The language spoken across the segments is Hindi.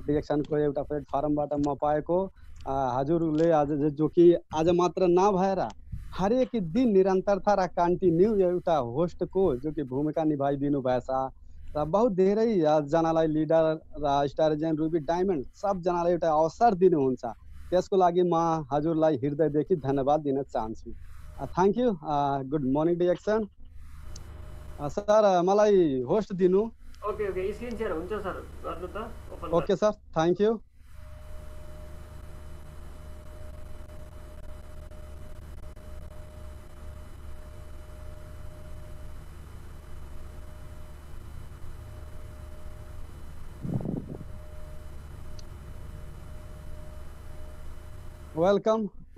डिरेक्सन को एउटा प्लेटफर्मबाट म पाएको हजुरले आज जो कि आज मात्र नभएर हरेक दिन निरन्तरता र कन्टिन्यू एउटा होस्टको जो कि भूमिका निभाइदिनु भएछ र बहुत धेरै जनालाई लिडर र स्टार एजेन्ट रुबी डायमन्ड सबजनालाई एउटा अवसर दिनुहुन्छ। त्यसको लागि म हजुरलाई हृदयदेखि धन्यवाद दिन चाहन्छु। Thank you. Good morning direction sir, मलाई होस्ट दिनु। ओके ओके, स्क्रिन शेयर हुन्छ सर, गर्नु त open. Okay sir, thank you.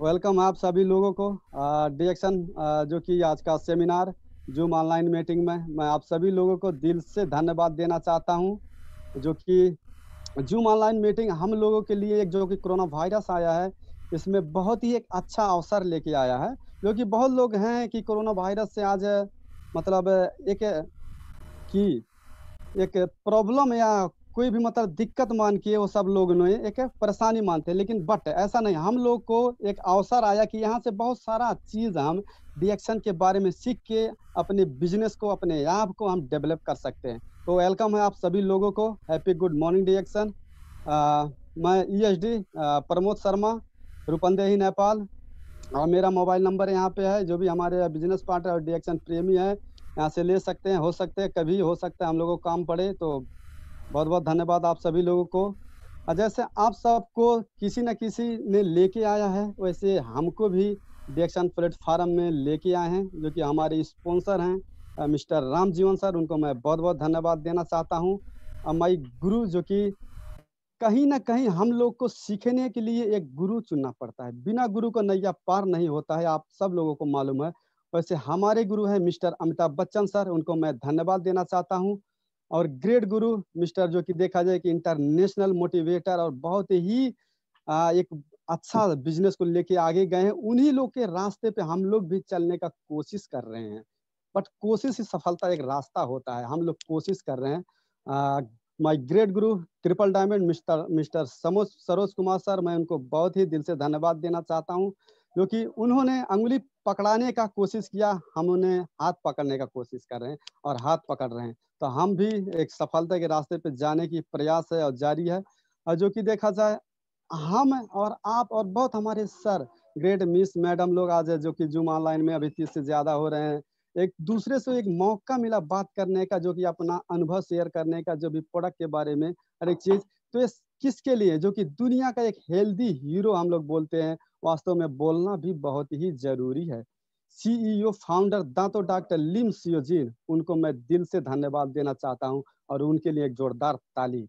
Welcome आप सभी लोगों को डिरेक्सन जो कि आज का सेमिनार जूम ऑनलाइन मीटिंग में मैं आप सभी लोगों को दिल से धन्यवाद देना चाहता हूं। जो कि जूम ऑनलाइन मीटिंग हम लोगों के लिए एक जो कि कोरोना वायरस आया है इसमें बहुत ही एक अच्छा अवसर लेके आया है। जो कि बहुत लोग हैं कि कोरोना वायरस से आज मतलब एक प्रॉब्लम या कोई भी मतलब दिक्कत मान के वो सब लोग ने एक परेशानी मानते हैं, लेकिन बट ऐसा नहीं। हम लोग को एक अवसर आया कि यहाँ से बहुत सारा चीज़ हम डिरेक्सन के बारे में सीख के अपने बिजनेस को, अपने आप को हम डेवलप कर सकते हैं। तो वेलकम है आप सभी लोगों को। Happy good morning direction. मैं ESD प्रमोद शर्मा, रूपंदेही नेपाल, और मेरा मोबाइल नंबर यहाँ पे है। जो भी हमारे बिजनेस पार्टनर और डिरेक्सन प्रेमी है यहाँ से ले सकते हैं। हो सकते हैं कभी हो सकता है हम लोगों को काम पड़े। तो बहुत बहुत धन्यवाद आप सभी लोगों को। जैसे आप सबको किसी न किसी ने लेके आया है वैसे हमको भी डिरेक्सन प्लेटफार्म में लेके आए हैं। जो कि हमारे स्पॉन्सर हैं मिस्टर राम जीवन सर, उनको मैं बहुत बहुत धन्यवाद देना चाहता हूँ। माई गुरु, जो कि कहीं ना कहीं हम लोग को सीखने के लिए एक गुरु चुनना पड़ता है। बिना गुरु का नैया पार नहीं होता है, आप सब लोगों को मालूम है। वैसे हमारे गुरु हैं मिस्टर अमिताभ बच्चन सर, उनको मैं धन्यवाद देना चाहता हूँ। और ग्रेट गुरु मिस्टर जो कि देखा जाए कि इंटरनेशनल मोटिवेटर और बहुत ही एक अच्छा बिजनेस को लेके आगे गए हैं। उन्हीं लोग के रास्ते पे हम लोग भी चलने का कोशिश कर रहे हैं। बट कोशिश ही सफलता एक रास्ता होता है, हम लोग कोशिश कर रहे हैं। My great Guru triple diamond mister Saroj Kumar sir, मैं उनको बहुत ही दिल से धन्यवाद देना चाहता हूँ। जो कि उन्होंने अंगुली पकड़ाने का कोशिश किया, हम उन्हें हाथ पकड़ने का कोशिश कर रहे हैं और हाथ पकड़ रहे हैं। तो हम भी एक सफलता के रास्ते पे जाने की प्रयास है और जारी है। और जो कि देखा जाए हम और आप और बहुत हमारे सर ग्रेट मिस मैडम लोग आज जो कि जूम ऑनलाइन में अभी 30 से ज्यादा हो रहे हैं। एक दूसरे से एक मौका मिला बात करने का, जो कि अपना अनुभव शेयर करने का, जो भी प्रोडक्ट के बारे में हर एक चीज। तो ये किसके लिए, जो कि दुनिया का एक हेल्दी हीरो हम लोग बोलते हैं, वास्तव में बोलना भी बहुत ही जरूरी है। CEO फाउंडर दातो डॉक्टर लिम सियोजिन, उनको मैं दिल से धन्यवाद देना चाहता हूं और उनके लिए एक जोरदार ताली।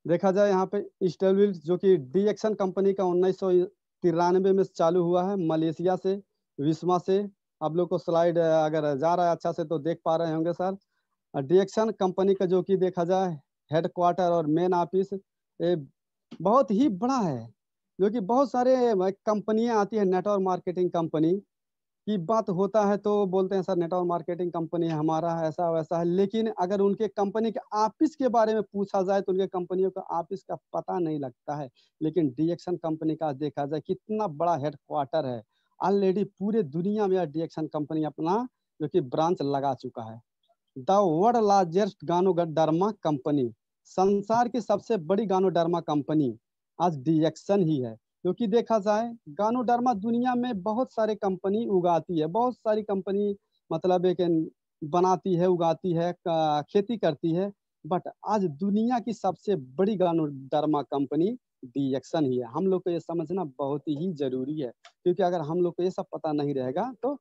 देखा जाए यहाँ पे स्टेलविल, जो कि डिरेक्सन कंपनी का 1993 में चालू हुआ है मलेशिया से, विस्मा से। आप लोग को स्लाइड अगर जा रहा है अच्छा से तो देख पा रहे होंगे सर। डिरेक्सन कंपनी का जो कि देखा जाए हेडक्वार्टर और मेन ऑफिस बहुत ही बड़ा है। जो कि बहुत सारे कंपनियां आती है, नेटवर्क मार्केटिंग कंपनी की बात होता है तो बोलते हैं सर नेटवर्क मार्केटिंग कंपनी है हमारा, ऐसा वैसा है। लेकिन अगर उनके कंपनी के ऑफिस के बारे में पूछा जाए तो उनके कंपनियों का ऑफिस का पता नहीं लगता है। लेकिन डिरेक्सन कंपनी का देखा जाए कितना बड़ा हेडक्वार्टर है, ऑलरेडी पूरे दुनिया में डिरेक्सन कंपनी अपना जो कि ब्रांच लगा चुका है। The world largest Ganoderma company, संसार की सबसे बड़ी गानोडर्मा कंपनी आज डिरेक्सन ही है। क्योंकि देखा जाए गानोडर्मा दुनिया में बहुत सारे कंपनी उगाती है, बहुत सारी कंपनी मतलब एक बनाती है, उगाती है, खेती करती है। बट आज दुनिया की सबसे बड़ी गानोडर्मा कंपनी डिरेक्सन ही है। हम लोग को ये समझना बहुत ही जरूरी है, क्योंकि अगर हम लोग को ये सब पता नहीं रहेगा तो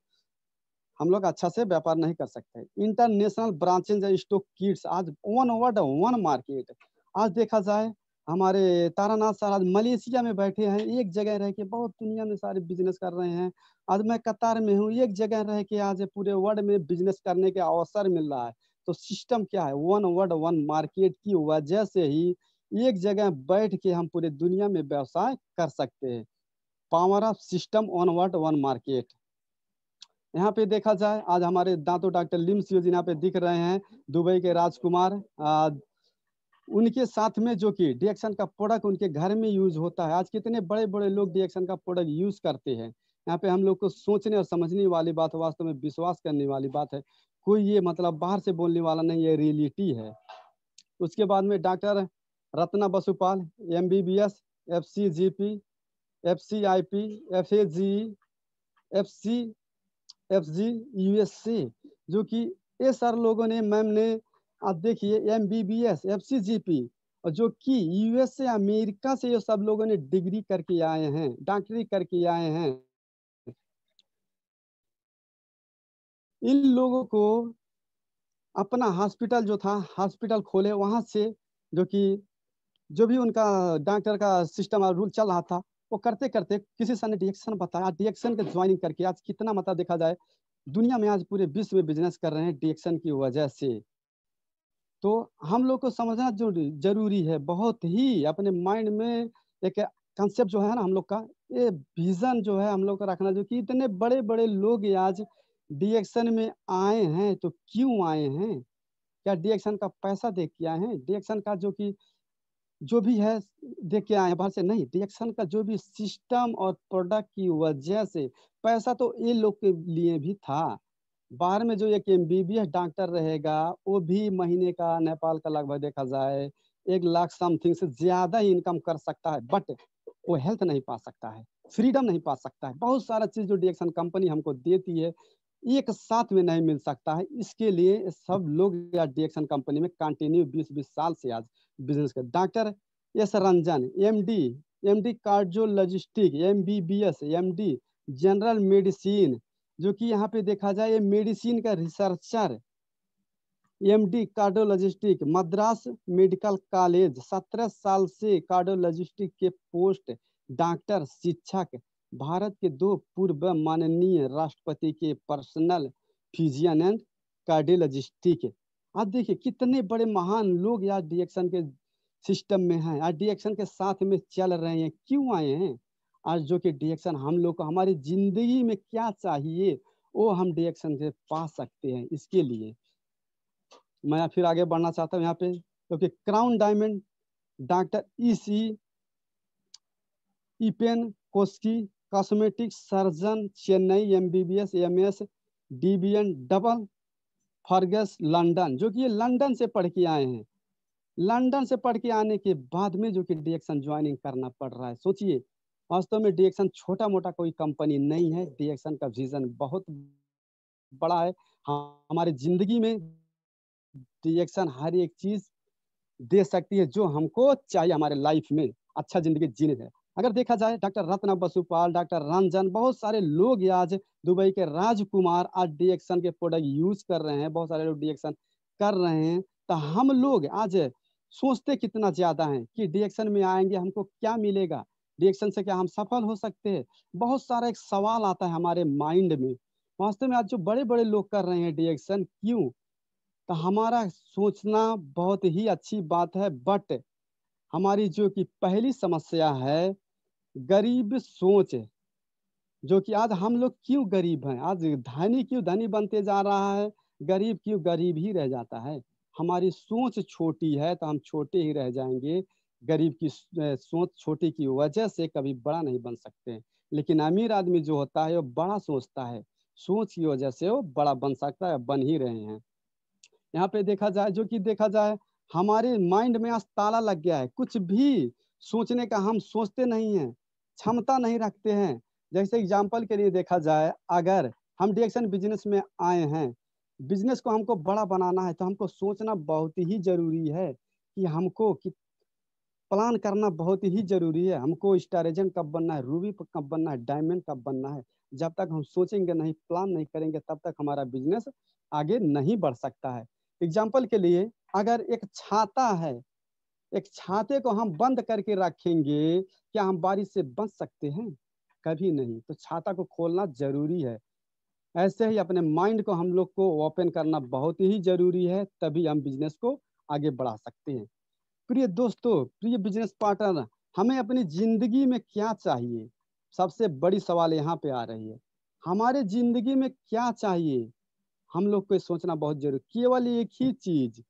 हम लोग अच्छा से व्यापार नहीं कर सकते। इंटरनेशनल ब्रांचेज स्टॉक किट्स, आज वन वर्ड वन मार्केट। आज देखा जाए हमारे तारानाथ सर आज मलेशिया में बैठे हैं, एक जगह रह के बहुत दुनिया में सारे बिजनेस कर रहे हैं। आज मैं कतार में हूँ, एक जगह रह के आज पूरे वर्ल्ड में बिजनेस करने के अवसर मिल रहा है। तो सिस्टम क्या है, वन वर्ल्ड वन मार्केट की वजह से ही एक जगह बैठ के हम पूरे दुनिया में व्यवसाय कर सकते हैं। Power of system one world one market. यहाँ पे देखा जाए आज हमारे दांतो डॉक्टर लिम सियोजिन यहाँ पे दिख रहे हैं, दुबई के राजकुमार। उनके साथ में जो कि डिएक्शन का प्रोडक्ट उनके घर में यूज होता है। आज कितने बड़े बड़े लोग डिएक्शन का प्रोडक्ट यूज करते हैं। यहाँ पे हम लोग को सोचने और समझने वाली बात, वास्तव में विश्वास करने वाली बात है। कोई ये मतलब बाहर से बोलने वाला नहीं, ये रियलिटी है। उसके बाद में doctor Ratna Basupal, MBBS, FCGP, FCIP, FAGE, FC, FG, USA, जो कि ये सर लोगों ने, मैम ने, आप देखिए MBBS, FCGP, और जो कि USA अमेरिका से ये सब लोगों ने डिग्री करके आए हैं, डॉक्टरी करके आए हैं। इन लोगों को अपना हॉस्पिटल जो था, हॉस्पिटल खोले, वहां से जो कि जो भी उनका डॉक्टर का सिस्टम और रूल चल रहा था, वो करते करते किसी सर ने डिएक्शन बताया, डिएक्शन के ज्वाइनिंग करके आज कितना मतलब देखा जाए दुनिया में आज पूरे विश्व में बिजनेस कर रहे हैं डिएक्शन की वजह से। तो हम लोग को समझना जो जरूरी है, बहुत ही अपने माइंड में एक कंसेप्ट जो है ना हम लोग का, ये विजन जो है हम लोग का रखना, जो कि इतने बड़े बड़े लोग आज डिएक्शन में आए हैं, तो क्यों आए हैं? क्या डिएक्शन का पैसा देख के आए हैं? डिएक्शन का जो कि जो भी है देख के आए हैं बाहर से? नहीं, डिएक्शन का जो भी सिस्टम और प्रोडक्ट की वजह से, पैसा तो ये लोग के लिए भी था। बाहर में जो एक MBBS डॉक्टर रहेगा, वो भी महीने का नेपाल का लगभग देखा जाए 1 लाख समथिंग से ज्यादा ही इनकम कर सकता है, बट वो हेल्थ नहीं पा सकता है, फ्रीडम नहीं पा सकता है। बहुत सारा चीज जो डिएक्शन कंपनी हमको देती है, एक साथ में नहीं मिल सकता है। इसके लिए सब लोग या डिएक्शन कंपनी में कंटिन्यू 20-20 साल से आज बिजनेस कर। Doctor S Ranjan, MD cardiologist, MBBS, MD general medicine, जो कि यहाँ पे देखा जाए ये मेडिसिन का researcher, MD cardiologist, Madras medical college, 17 साल से कार्डियोलॉजिस्टिक के पोस्ट, डॉक्टर, शिक्षक, भारत के 2 पूर्व माननीय राष्ट्रपति के पर्सनल फिजिशियन एंड कार्डियोलॉजिस्टिक। आप देखिए कितने बड़े महान लोग यार डिएक्शन के सिस्टम में हैं, आज डिएक्शन के साथ में चल रहे हैं। क्यों आए हैं? आज जो कि डिएक्शन हम लोग को हमारी जिंदगी में क्या चाहिए वो हम डिएक्शन से पा सकते हैं। इसके लिए मैं फिर आगे बढ़ना चाहता हूँ यहाँ पे, क्योंकि crown diamond, doctor EC Eapen Koshy, cosmetic surgeon, Chennai, MBBS, MS, DBN double, फर्गस लंदन, जो कि ये लंदन से पढ़ के आए हैं। लंदन से पढ़ के आने के बाद में जो कि डिएक्शन ज्वाइनिंग करना पड़ रहा है। सोचिए, वास्तव में डिएक्शन छोटा मोटा कोई कंपनी नहीं है, डिएक्शन का विजन बहुत बड़ा है। हमारी जिंदगी में डिएक्शन हर एक चीज दे सकती है जो हमको चाहिए हमारे लाइफ में अच्छा जिंदगी जीने है। अगर देखा जाए डॉक्टर रत्ना बसुपाल, डॉक्टर रंजन, बहुत सारे लोग आज, दुबई के राजकुमार आज डिएक्शन के प्रोडक्ट यूज कर रहे हैं, बहुत सारे लोग डिएक्शन कर रहे हैं। तो हम लोग आज सोचते कितना ज्यादा है कि डिएक्शन में आएंगे हमको क्या मिलेगा, डिएक्शन से क्या हम सफल हो सकते हैं? बहुत सारा एक सवाल आता है हमारे माइंड में। वास्तव में आज जो बड़े बड़े लोग कर रहे हैं डिएक्शन, क्यों? तो हमारा सोचना बहुत ही अच्छी बात है, बट हमारी जो कि पहली समस्या है गरीब सोच, जो कि आज हम लोग क्यों गरीब हैं, आज धनी क्यों धनी बनते जा रहा है, गरीब क्यों गरीब ही रह जाता है। हमारी सोच छोटी है तो हम छोटे ही रह जाएंगे। गरीब की सोच छोटी की वजह से कभी बड़ा नहीं बन सकते। लेकिन अमीर आदमी जो होता है वो बड़ा सोचता है, सोच की वजह से वो बड़ा बन सकता है, बन ही रहे हैं। यहाँ पे देखा जाए, जो कि देखा जाए हमारे माइंड में आज ताला लग गया है, कुछ भी सोचने का हम सोचते नहीं हैं, क्षमता नहीं रखते हैं। जैसे एग्जाम्पल के लिए देखा जाए, अगर हम डिएक्शन बिजनेस में आए हैं, बिजनेस को हमको बड़ा बनाना है, तो हमको सोचना बहुत ही जरूरी है कि हमको कि प्लान करना बहुत ही जरूरी है। हमको स्टार एजेंट कब बनना है, रूबी कब बनना है, डायमंड कब बनना है। जब तक हम सोचेंगे नहीं, प्लान नहीं करेंगे, तब तक हमारा बिजनेस आगे नहीं बढ़ सकता है। एग्जाम्पल के लिए, अगर एक छाता है, एक छाते को हम बंद करके रखेंगे, क्या हम बारिश से बच सकते हैं? कभी नहीं। तो छाता को खोलना जरूरी है। ऐसे ही अपने माइंड को हम लोग को ओपन करना बहुत ही जरूरी है, तभी हम बिजनेस को आगे बढ़ा सकते हैं। प्रिय दोस्तों, प्रिय बिजनेस पार्टनर, हमें अपनी जिंदगी में क्या चाहिए? सबसे बड़ी सवाल यहाँ पे आ रही है, हमारे जिंदगी में क्या चाहिए? हम लोग को सोचना बहुत जरूरी। केवल एक ही चीज,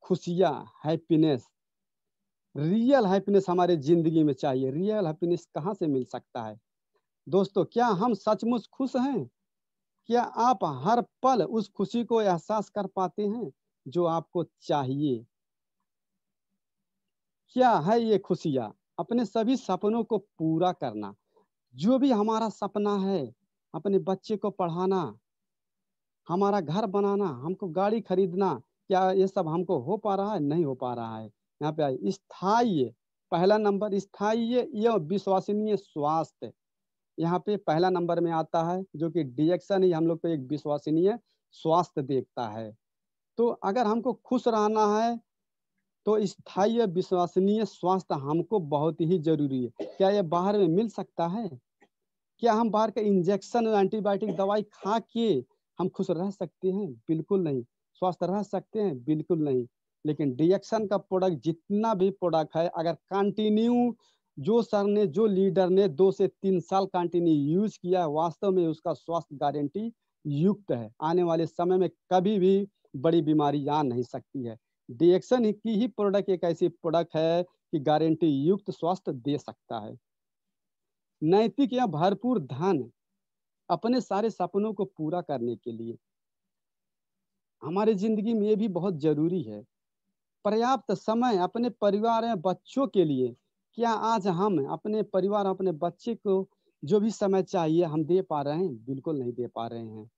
खुशियाँ, हैप्पीनेस, रियल हैप्पीनेस हमारे जिंदगी में चाहिए। रियल हैप्पीनेस कहाँ से मिल सकता है? दोस्तों, क्या हम सचमुच खुश हैं? क्या आप हर पल उस खुशी को एहसास कर पाते हैं जो आपको चाहिए? क्या है ये खुशियाँ? अपने सभी सपनों को पूरा करना। जो भी हमारा सपना है, अपने बच्चे को पढ़ाना, हमारा घर बनाना, हमको गाड़ी खरीदना, क्या ये सब हमको हो पा रहा है? नहीं हो पा रहा है। यहाँ पे आइए, स्थायी, पहला नंबर स्थायी या विश्वसनीय स्वास्थ्य। यहाँ पे पहला नंबर में आता है, जो कि डिएक्शन ही हम लोग को एक विश्वसनीय स्वास्थ्य देखता है। तो अगर हमको खुश रहना है, तो स्थायी विश्वसनीय स्वास्थ्य हमको बहुत ही जरूरी है। क्या ये बाहर में मिल सकता है? क्या हम बाहर का इंजेक्शन एंटीबायोटिक दवाई खा के हम खुश रह सकते हैं? बिल्कुल नहीं। स्वस्थ रह सकते हैं? बिल्कुल नहीं। लेकिन डिएक्शन का प्रोडक्ट, जितना भी प्रोडक्ट है, अगर कंटिन्यू जो सर ने, जो लीडर ने 2 से 3 साल कंटिन्यू यूज किया, वास्तव में उसका स्वास्थ्य गारंटी युक्त है। आने वाले समय में कभी भी बड़ी बीमारी आ नहीं सकती है। डिएक्शन की ही प्रोडक्ट एक ऐसी प्रोडक्ट है कि गारंटी युक्त स्वास्थ्य दे सकता है। नैतिक या भरपूर धन, अपने सारे सपनों को पूरा करने के लिए हमारे जिंदगी में ये भी बहुत जरूरी है। पर्याप्त समय अपने परिवार या बच्चों के लिए, क्या आज हम अपने परिवार, अपने बच्चे को जो भी समय चाहिए हम दे पा रहे हैं? बिल्कुल नहीं दे पा रहे हैं।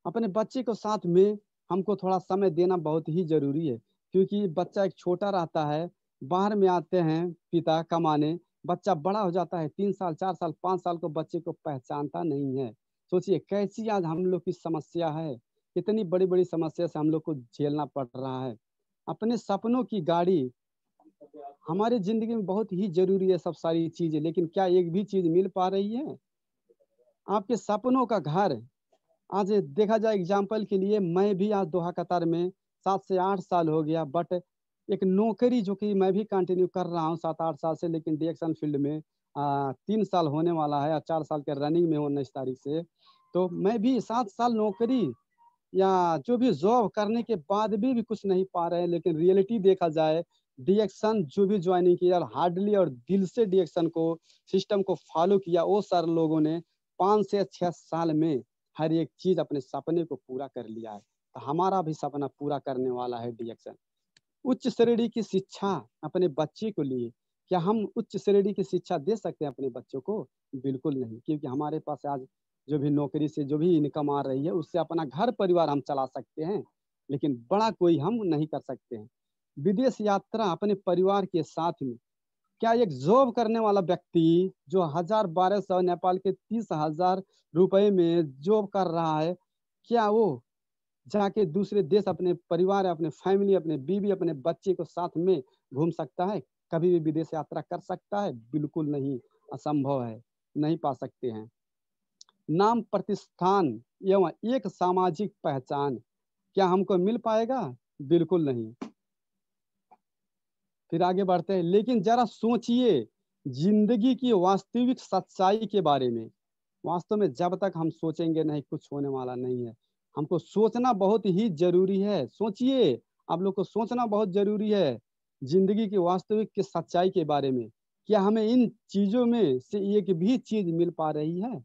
अपने बच्चे को साथ में हमको थोड़ा समय देना बहुत ही जरूरी है, क्योंकि बच्चा एक छोटा रहता है, बाहर में आते हैं पिता कमाने, बच्चा बड़ा हो जाता है, 3 साल 4 साल 5 साल को बच्चे को पहचानता नहीं है। सोचिए कैसी आज हम लोग की समस्या है, इतनी बड़ी बड़ी समस्या से हम लोग को झेलना पड़ रहा है। अपने सपनों की गाड़ी हमारी जिंदगी में बहुत ही जरूरी है, सब सारी चीजें, लेकिन क्या एक भी चीज मिल पा रही है? आपके सपनों का घर, आज देखा जाए एग्जाम्पल के लिए, मैं भी आज दोहा कतार में 7 से 8 साल हो गया, बट एक नौकरी जो कि मैं भी कंटिन्यू कर रहा हूँ 7 8 साल से, लेकिन डिएक्शन फील्ड में 3 साल होने वाला है और 4 साल के रनिंग में 19 तारीख से। तो मैं भी 7 साल नौकरी या जो भी जॉब करने के बाद भी कुछ नहीं पा रहे हैं। लेकिन रियलिटी देखा जाए, डिएक्शन जो भी ज्वाइनिंग किया और हार्डली और दिल से डिएक्शन को, सिस्टम को फॉलो किया, वो सर लोगों ने 5 से 6 साल में हर एक चीज अपने सपने को पूरा कर लिया है। तो हमारा भी सपना पूरा करने वाला है डिएक्शन। उच्च श्रेणी की शिक्षा अपने बच्चे को लिए, क्या हम उच्च श्रेणी की शिक्षा दे सकते हैं अपने बच्चों को? बिल्कुल नहीं, क्योंकि हमारे पास आज जो भी नौकरी से जो भी इनकम आ रही है, उससे अपना घर परिवार हम चला सकते हैं, लेकिन बड़ा कोई हम नहीं कर सकते हैं। विदेश यात्रा अपने परिवार के साथ में, क्या एक जॉब करने वाला व्यक्ति जो 1000 1200 नेपाल के 30,000 रुपए में जॉब कर रहा है, क्या वो जाके दूसरे देश अपने परिवार, अपने फैमिली, अपने बीवी, अपने बच्चे को साथ में घूम सकता है? कभी भी विदेश यात्रा कर सकता है? बिल्कुल नहीं, असंभव है, नहीं पा सकते हैं। नाम, प्रतिष्ठान एवं एक सामाजिक पहचान, क्या हमको मिल पाएगा? बिल्कुल नहीं। फिर आगे बढ़ते हैं, लेकिन जरा सोचिए जिंदगी की वास्तविक सच्चाई के बारे में। वास्तव में जब तक हम सोचेंगे नहीं, कुछ होने वाला नहीं है। हमको सोचना बहुत ही जरूरी है। सोचिए, आप लोग को सोचना बहुत जरूरी है जिंदगी की वास्तविक की सच्चाई के बारे में। क्या हमें इन चीजों में से एक भी चीज मिल पा रही है?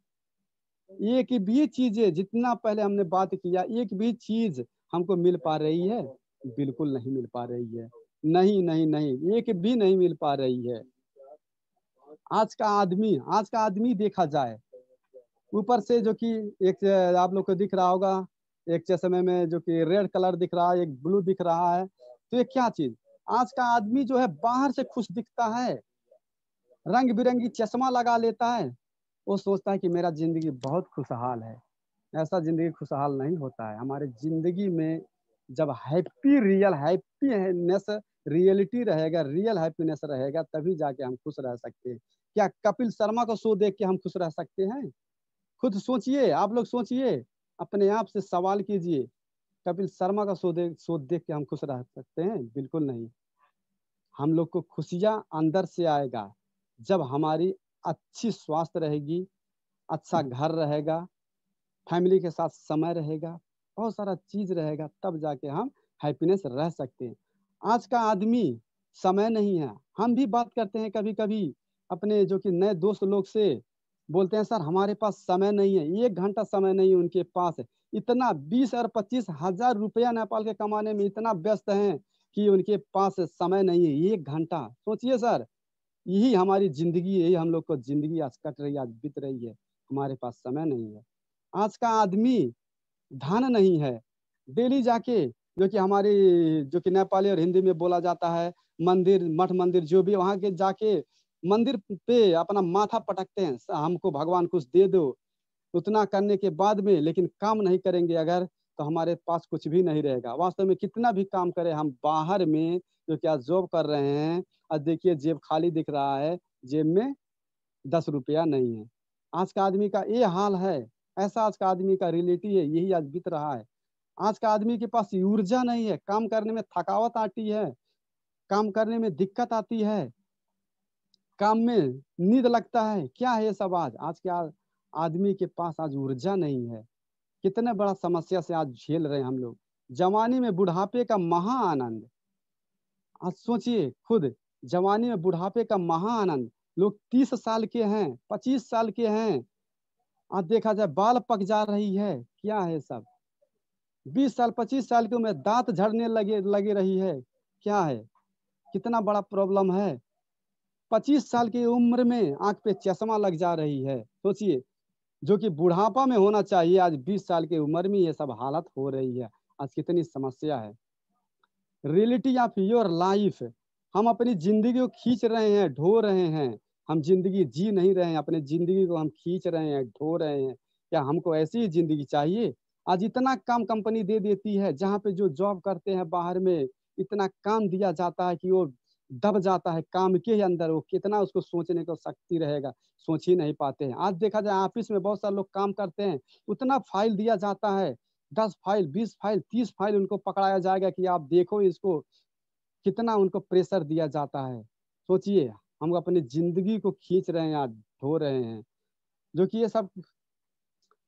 एक भी चीज, जितना पहले हमने बात किया, एक भी चीज हमको मिल पा रही है? बिल्कुल नहीं मिल पा रही है। नहीं नहीं नहीं, एक भी नहीं मिल पा रही है। आज का आदमी देखा जाए, ऊपर से जो कि एक आप लोग को दिख रहा होगा, एक चश्मे में जो कि रेड कलर दिख रहा है, एक ब्लू दिख रहा है, तो ये क्या चीज? आज का आदमी जो है बाहर से खुश दिखता है, रंग बिरंगी चश्मा लगा लेता है, वो सोचता है कि मेरा जिंदगी बहुत खुशहाल है। ऐसा जिंदगी खुशहाल नहीं होता है। हमारे जिंदगी में जब हैप्पी, रियल हैप्पीनेस, रियलिटी रहेगा, रियल हैप्पीनेस रहेगा, तभी जाके हम खुश रह सकते हैं। क्या कपिल शर्मा को शो देख के हम खुश रह सकते हैं? खुद सोचिए, आप लोग सोचिए, अपने आप से सवाल कीजिए, कपिल शर्मा का शो देख के हम खुश रह सकते हैं? बिल्कुल नहीं। हम लोग को खुशियाँ अंदर से आएगा जब हमारी अच्छी स्वास्थ्य रहेगी, अच्छा घर रहेगा, फैमिली के साथ समय रहेगा, बहुत सारा चीज रहेगा, तब जाके हम हैप्पीनेस रह सकते हैं। आज का आदमी समय नहीं है। हम भी बात करते हैं कभी कभी अपने जो कि नए दोस्त लोग से, बोलते हैं सर हमारे पास समय नहीं है, 1 घंटा समय नहीं है उनके पास। इतना 20 और 25 हजार रुपया नेपाल के कमाने में इतना व्यस्त हैं कि उनके पास समय नहीं है 1 घंटा। सोचिए सर, यही हमारी जिंदगी है, यही हम लोग को जिंदगी आज कट रही है, आज बीत रही है। हमारे पास समय नहीं है। आज का आदमी धन नहीं है। डेली जाके जो कि हमारी जो कि नेपाली और हिंदी में बोला जाता है, मंदिर मठ मंदिर जो भी, वहां के जाके मंदिर पे अपना माथा पटकते हैं, हमको भगवान कुछ दे दो। उतना करने के बाद में लेकिन काम नहीं करेंगे अगर, तो हमारे पास कुछ भी नहीं रहेगा। वास्तव में कितना भी काम करें हम बाहर में, जो कि आज जॉब कर रहे हैं, आज देखिए जेब खाली दिख रहा है, जेब में 10 रुपया नहीं है। आज का आदमी का ये हाल है। ऐसा आज का आदमी का रिलेटिव है, यही आज बीत रहा है। आज का आदमी के पास ऊर्जा नहीं है, काम करने में थकावट आती है, काम करने में दिक्कत आती है, काम में नींद लगता है। क्या है ये सब? आज आज के आदमी के पास आज ऊर्जा नहीं है। कितने बड़ा समस्या से आज झेल रहे हैं हम लोग। जवानी में बुढ़ापे का महा आनंद, आज सोचिए खुद, जवानी में बुढ़ापे का महा आनंद। लोग 30 साल के हैं, 25 साल के हैं, आज देखा जाए बाल पक जा रही है। क्या है सब? 20 साल 25 साल की उम्र में दांत झड़ने लगे लगे रही है। क्या है? कितना बड़ा प्रॉब्लम है। 25 साल की उम्र में आंख पे चश्मा लग जा रही है। सोचिए, जो कि बुढ़ापा में होना चाहिए, आज 20 साल की उम्र में ये सब हालत हो रही है। आज कितनी समस्या है। रियलिटी ऑफ योर लाइफ, हम अपनी जिंदगी को खींच रहे हैं, ढो रहे हैं। हम जिंदगी जी नहीं रहे हैं, अपने जिंदगी को हम खींच रहे हैं, ढो रहे हैं। क्या हमको ऐसी ही जिंदगी चाहिए? आज इतना काम कंपनी दे देती है, जहाँ पे जो जॉब करते हैं बाहर में, इतना काम दिया जाता है कि वो दब जाता है काम के ही अंदर। वो कितना उसको सोचने को शक्ति रहेगा, सोच ही नहीं पाते हैं। आज देखा जाए ऑफिस में बहुत सारे लोग काम करते हैं, उतना फाइल दिया जाता है, 10 फाइल 20 फाइल 30 फाइल उनको पकड़ाया जाएगा कि आप देखो इसको। कितना उनको प्रेशर दिया जाता है। सोचिए, हम अपनी जिंदगी को खींच रहे हैं, आज ढो रहे हैं। जो कि ये सब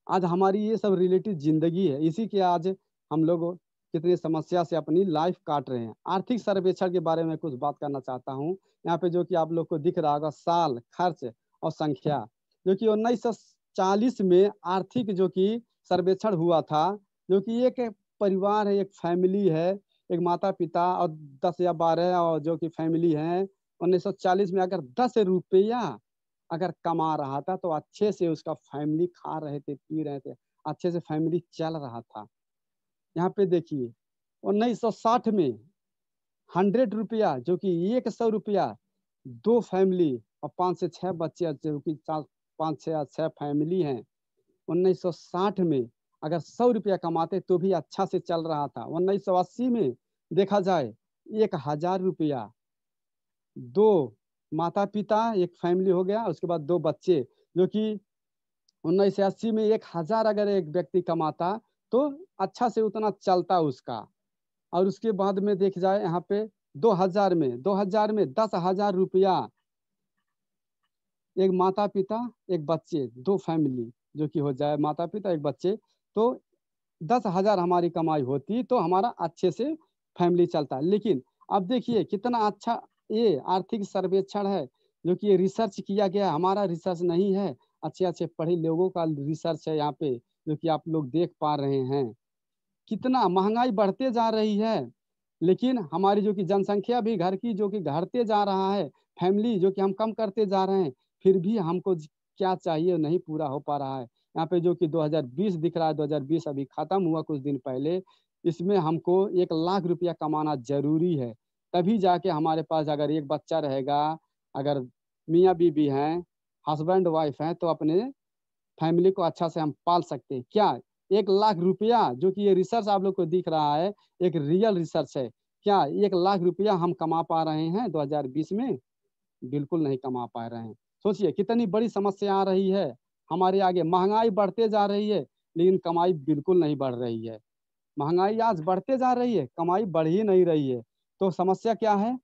आज हमारी ये सब रिलेटिव जिंदगी है। इसी के आज हम लोग कितनी समस्या से अपनी लाइफ काट रहे हैं। आर्थिक सर्वेक्षण के बारे में कुछ बात करना चाहता हूँ। यहाँ पे जो कि आप लोग को दिख रहा होगा साल, खर्च और संख्या, जो कि 1940 में आर्थिक जो कि सर्वेक्षण हुआ था। जो कि एक परिवार है, एक फैमिली है, एक माता पिता और 10 या 12 और जो कि फैमिली है, 1940 में अगर 10 रुपया अगर कमा रहा था तो अच्छे से उसका फैमिली खा रहे थे, पी रहे थे, अच्छे से फैमिली चल रहा था। यहाँ पे देखिए 1960 में 100 रुपया, जो कि 100 रुपया, 2 फैमिली और 5 से 6 बच्चे, जो कि 5 से 6 फैमिली हैं। 1960 में अगर 100 रुपया कमाते तो भी अच्छा से चल रहा था। 1980 में देखा जाए 1000 रुपया, 2 माता पिता, एक फैमिली हो गया, उसके बाद 2 बच्चे। जो कि 1980 में 1000 अगर एक व्यक्ति कमाता तो अच्छा से उतना चलता उसका। और उसके बाद में देख जाए यहाँ पे 2000 में 10,000 रुपया, एक माता पिता एक बच्चे, 2 फैमिली, जो कि हो जाए माता पिता एक बच्चे, तो 10,000 हमारी कमाई होती तो हमारा अच्छे से फैमिली चलता। लेकिन अब देखिए कितना अच्छा ये आर्थिक सर्वेक्षण है, जो कि ये रिसर्च किया गया, हमारा रिसर्च नहीं है, अच्छे अच्छे पढ़े लोगों का रिसर्च है यहाँ पे, जो कि आप लोग देख पा रहे हैं। कितना महंगाई बढ़ते जा रही है, लेकिन हमारी जो कि जनसंख्या भी घर की जो कि घटते जा रहा है, फैमिली जो कि हम कम करते जा रहे हैं, फिर भी हमको क्या चाहिए नहीं पूरा हो पा रहा है। यहाँ पे जो कि 2020 दिख रहा है, 2020 अभी खत्म हुआ कुछ दिन पहले, इसमें हमको 1 लाख रुपया कमाना जरूरी है। तभी जाके हमारे पास अगर एक बच्चा रहेगा, अगर मियाँ बीबी हैं, हस्बैंड वाइफ हैं, तो अपने फैमिली को अच्छा से हम पाल सकते हैं। क्या 1 लाख रुपया, जो कि ये रिसर्च आप लोग को दिख रहा है, एक रियल रिसर्च है, क्या 1 लाख रुपया हम कमा पा रहे हैं 2020 में? बिल्कुल नहीं कमा पा रहे हैं। सोचिए कितनी बड़ी समस्या आ रही है हमारे आगे। महंगाई बढ़ते जा रही है, लेकिन कमाई बिल्कुल नहीं बढ़ रही है। महंगाई आज बढ़ते जा रही है, कमाई बढ़ ही नहीं रही है। तो समस्या क्या है?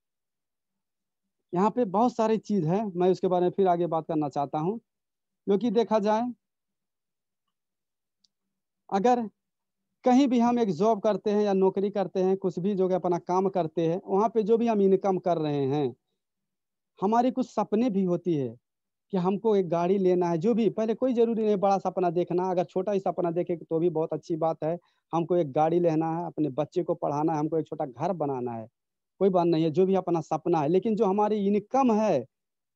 यहाँ पे बहुत सारी चीज है, मैं उसके बारे में फिर आगे बात करना चाहता हूँ। क्योंकि देखा जाए, अगर कहीं भी हम एक जॉब करते हैं या नौकरी करते हैं, कुछ भी जो कि अपना काम करते हैं, वहाँ पे जो भी हम इनकम कर रहे हैं, हमारी कुछ सपने भी होती है कि हमको एक गाड़ी लेना है। जो भी पहले कोई जरूरी नहीं बड़ा सपना देखना, अगर छोटा ही सपना देखे तो भी बहुत अच्छी बात है। हमको एक गाड़ी लेना है, अपने बच्चे को पढ़ाना है, हमको एक छोटा घर बनाना है, कोई बात नहीं है, जो भी अपना सपना है। लेकिन जो हमारी इनकम है,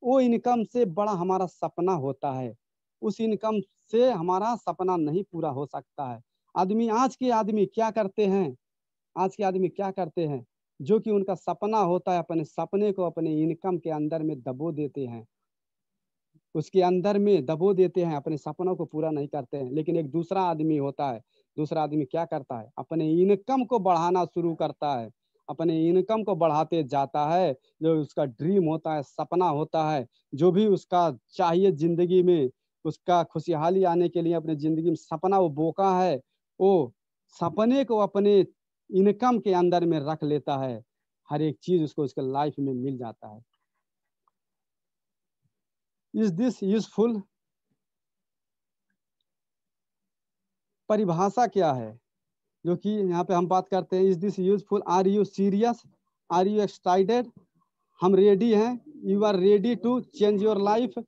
वो इनकम से बड़ा हमारा सपना होता है। उस इनकम से हमारा सपना नहीं पूरा हो सकता है। आज के आदमी क्या करते हैं, आज के आदमी क्या करते हैं, जो कि उनका सपना होता है, अपने सपने को अपने इनकम के अंदर में दबो देते हैं, उसके अंदर में दबो देते हैं, अपने सपनों को पूरा नहीं करते हैं। लेकिन एक दूसरा आदमी होता है, दूसरा आदमी क्या करता है, अपने इनकम को बढ़ाना शुरू करता है, अपने इनकम को बढ़ाते जाता है। जो उसका ड्रीम होता है, सपना होता है, जो भी उसका चाहिए जिंदगी में, उसका खुशहाली आने के लिए अपने जिंदगी में सपना वो बोका है, वो सपने को अपने इनकम के अंदर में रख लेता है। हर एक चीज उसको उसके लाइफ में मिल जाता है। Is this useful? परिभाषा क्या है, जो कि यहाँ पे हम बात करते हैं, is this useful, are you serious, are you excited, हम रेडी हैं, you are ready to change your life.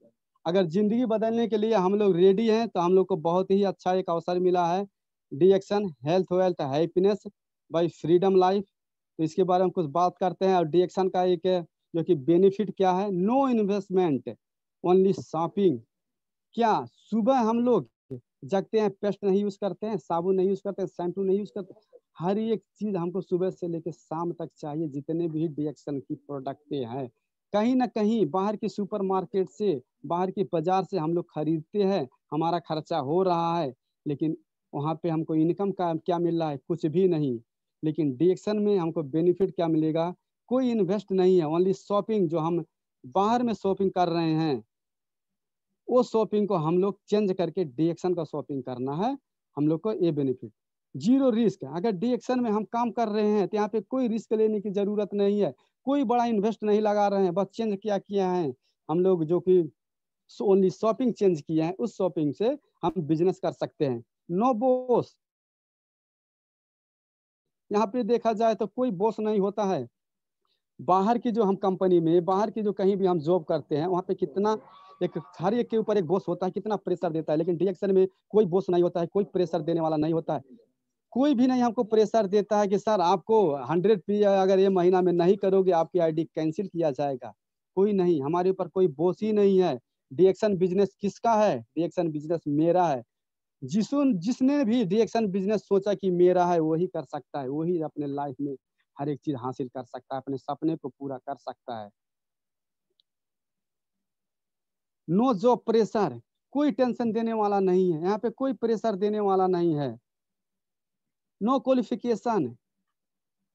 अगर जिंदगी बदलने के लिए हम लोग रेडी हैं तो हम लोग को बहुत ही अच्छा एक अवसर मिला है, DXN health wealth happiness by freedom life. तो इसके बारे में कुछ बात करते हैं। और डीएक्शन का एक जो कि बेनिफिट क्या है, नो इन्वेस्टमेंट ओनली शॉपिंग। क्या सुबह हम लोग जगते हैं, पेस्ट नहीं यूज करते हैं, साबुन नहीं यूज करते हैं, शैम्पू नहीं यूज करते, हर एक चीज हमको सुबह से लेकर शाम तक चाहिए। जितने भी डीएक्शन की प्रोडक्टें हैं, कहीं ना कहीं बाहर के सुपर मार्केट से, बाहर के बाजार से हम लोग खरीदते हैं, हमारा खर्चा हो रहा है, लेकिन वहाँ पे हमको इनकम का क्या मिल रहा है, कुछ भी नहीं। लेकिन डीएक्शन में हमको बेनिफिट क्या मिलेगा, कोई इन्वेस्ट नहीं है, ओनली शॉपिंग। जो हम बाहर में शॉपिंग कर रहे हैं, वो शॉपिंग को हम लोग चेंज करके डीएक्शन का शॉपिंग करना है। हम लोग को ये बेनिफिट, जीरो रिस्क। अगर डीएक्शन में हम काम कर रहे हैं तो यहाँ पे कोई रिस्क लेने की जरूरत नहीं है, कोई बड़ा इन्वेस्ट नहीं लगा रहे हैं, बस चेंज क्या किया है हम लोग, जो कि ओनली शॉपिंग चेंज किया है, उस शॉपिंग से हम बिजनेस कर सकते हैं। नो बॉस, यहाँ पे देखा जाए तो कोई बॉस नहीं होता है। बाहर की जो हम कंपनी में, बाहर की जो कहीं भी हम जॉब करते हैं, वहाँ पे कितना एक हर एक के ऊपर एक बॉस होता है, कितना प्रेशर देता है। लेकिन डीएक्शन में कोई बॉस नहीं होता है, कोई प्रेशर देने वाला नहीं होता है, कोई भी नहीं हमको प्रेशर देता है कि सर आपको 100 अगर ये महीना में नहीं करोगे आपकी आईडी कैंसिल किया जाएगा। कोई नहीं, हमारे ऊपर कोई बॉस ही नहीं है। डीएक्शन बिजनेस किसका है, डीएक्शन बिजनेस मेरा है। जिसने भी डीएक्शन बिजनेस सोचा कि मेरा है, वही कर सकता है, वही अपने लाइफ में हर एक चीज हासिल कर सकता है, अपने सपने को पूरा कर सकता है। नो जॉब प्रेशर, कोई टेंशन देने वाला नहीं है, यहाँ पे कोई प्रेशर देने वाला नहीं है। नो क्वालिफिकेशन,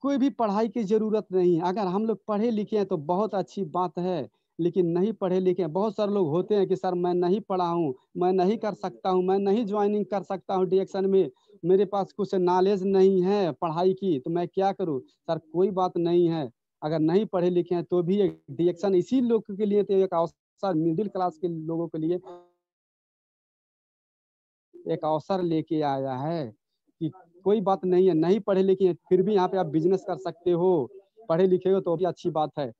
कोई भी पढ़ाई की जरूरत नहीं है। अगर हम लोग पढ़े लिखे हैं तो बहुत अच्छी बात है, लेकिन नहीं पढ़े लिखे हैं, बहुत सारे लोग होते हैं कि सर मैं नहीं पढ़ा हूँ, मैं नहीं कर सकता हूँ, मैं नहीं ज्वाइनिंग कर सकता हूँ डीएक्शन में, मेरे पास कुछ नॉलेज नहीं है पढ़ाई की, तो मैं क्या करूँ। सर कोई बात नहीं है, अगर नहीं पढ़े लिखे हैं तो भी एक डीएक्शन इसी लोग के लिए तो एक अवसर, मिडिल क्लास के लोगों के लिए एक अवसर लेके आया है कि कोई बात नहीं है, नहीं पढ़े लिखे फिर भी यहाँ पे आप बिजनेस कर सकते हो, पढ़े लिखे हो तो भी अच्छी बात है।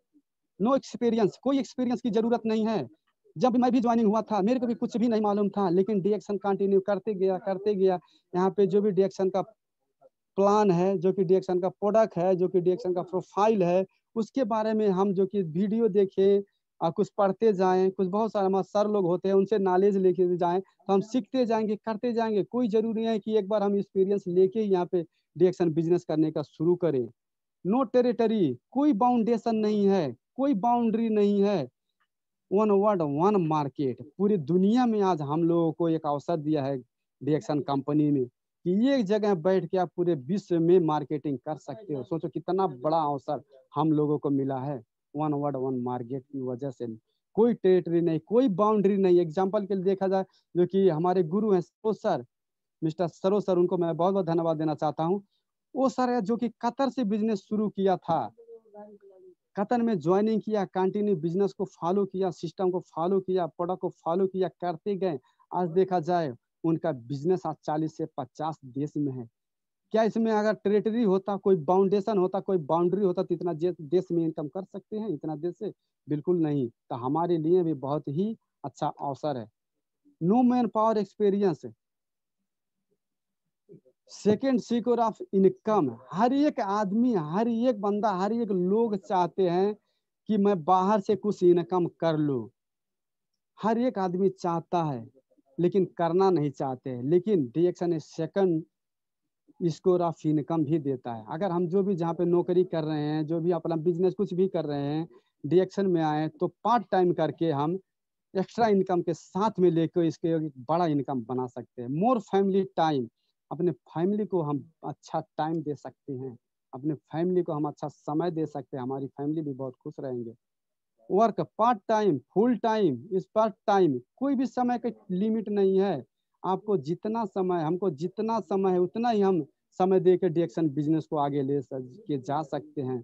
नो एक्सपीरियंस, कोई एक्सपीरियंस की जरूरत नहीं है। जब मैं भी ज्वाइनिंग हुआ था मेरे को भी कुछ भी नहीं मालूम था, लेकिन डीएक्शन कंटिन्यू करते गया करते गया। यहाँ पे जो भी डीएक्शन का प्लान है, जो कि डीएक्शन का प्रोडक्ट है, जो कि डीएक्शन का प्रोफाइल है, उसके बारे में हम जो कि वीडियो देखें और कुछ पढ़ते जाएं, कुछ बहुत सारे हमारे सर लोग होते हैं उनसे नॉलेज लेके जाएं, तो हम सीखते जाएंगे, करते जाएंगे। कोई जरूरी है कि एक बार हम एक्सपीरियंस लेके यहाँ पे डीएक्शन बिजनेस करने का शुरू करें। नो टेरिटरी, कोई बाउंडेशन नहीं है, कोई बाउंड्री नहीं है। वन वर्ड वन मार्केट, पूरी दुनिया में आज हम लोगों को एक अवसर दिया है डीएक्शन कंपनी ने कि ये एक जगह बैठ के आप पूरे विश्व में मार्केटिंग कर सकते हो। सोचो कितना बड़ा अवसर हम लोगों को मिला है, वन वर्ड वन मार्केट की वजह से। कोई टेरिटरी नहीं, कोई बाउंड्री नहीं। एग्जाम्पल के लिए देखा जाए, जो कि हमारे गुरु हैं Saroj sir, mister Saroj sir, उनको मैं बहुत बहुत धन्यवाद देना चाहता हूँ। वो सर है जो कि कतर से बिजनेस शुरू किया था, कतर में ज्वाइनिंग किया, कंटिन्यू बिजनेस को फॉलो किया, सिस्टम को फॉलो किया, प्रोडक्ट को फॉलो किया, करते गए। आज देखा जाए उनका बिजनेस आज 40 से 50 देश में है। क्या इसमें अगर टेरिटरी होता, कोई बाउंडेशन होता, कोई बाउंड्री होता तो इतना देश में इनकम कर सकते हैं इतना देश से? बिल्कुल नहीं। तो हमारे लिए भी बहुत ही अच्छा अवसर है। No man power experience, second secure of income. हर एक आदमी, हर एक बंदा, हर एक लोग चाहते हैं कि मैं बाहर से कुछ इनकम कर लूं। हर एक आदमी चाहता है लेकिन करना नहीं चाहते। लेकिन डीएक्शन सेकंड स्कोर ऑफ इनकम भी देता है। अगर हम जो भी जहाँ पे नौकरी कर रहे हैं, जो भी अपना बिजनेस कुछ भी कर रहे हैं, डीएक्शन में आए तो पार्ट टाइम करके हम एक्स्ट्रा इनकम के साथ में लेकर इसके एक बड़ा इनकम बना सकते हैं। मोर फैमिली टाइम, अपने फैमिली को हम अच्छा टाइम दे सकते हैं, अपने फैमिली को हम अच्छा समय दे सकते हैं, हमारी फैमिली भी बहुत खुश रहेंगे। Work part time, full time, इस पार्ट टाइम कोई भी समय का लिमिट नहीं है। आपको जितना समय, हमको जितना समय है उतना ही हम समय देकर डीएक्शन बिजनेस को आगे ले के जा सकते हैं।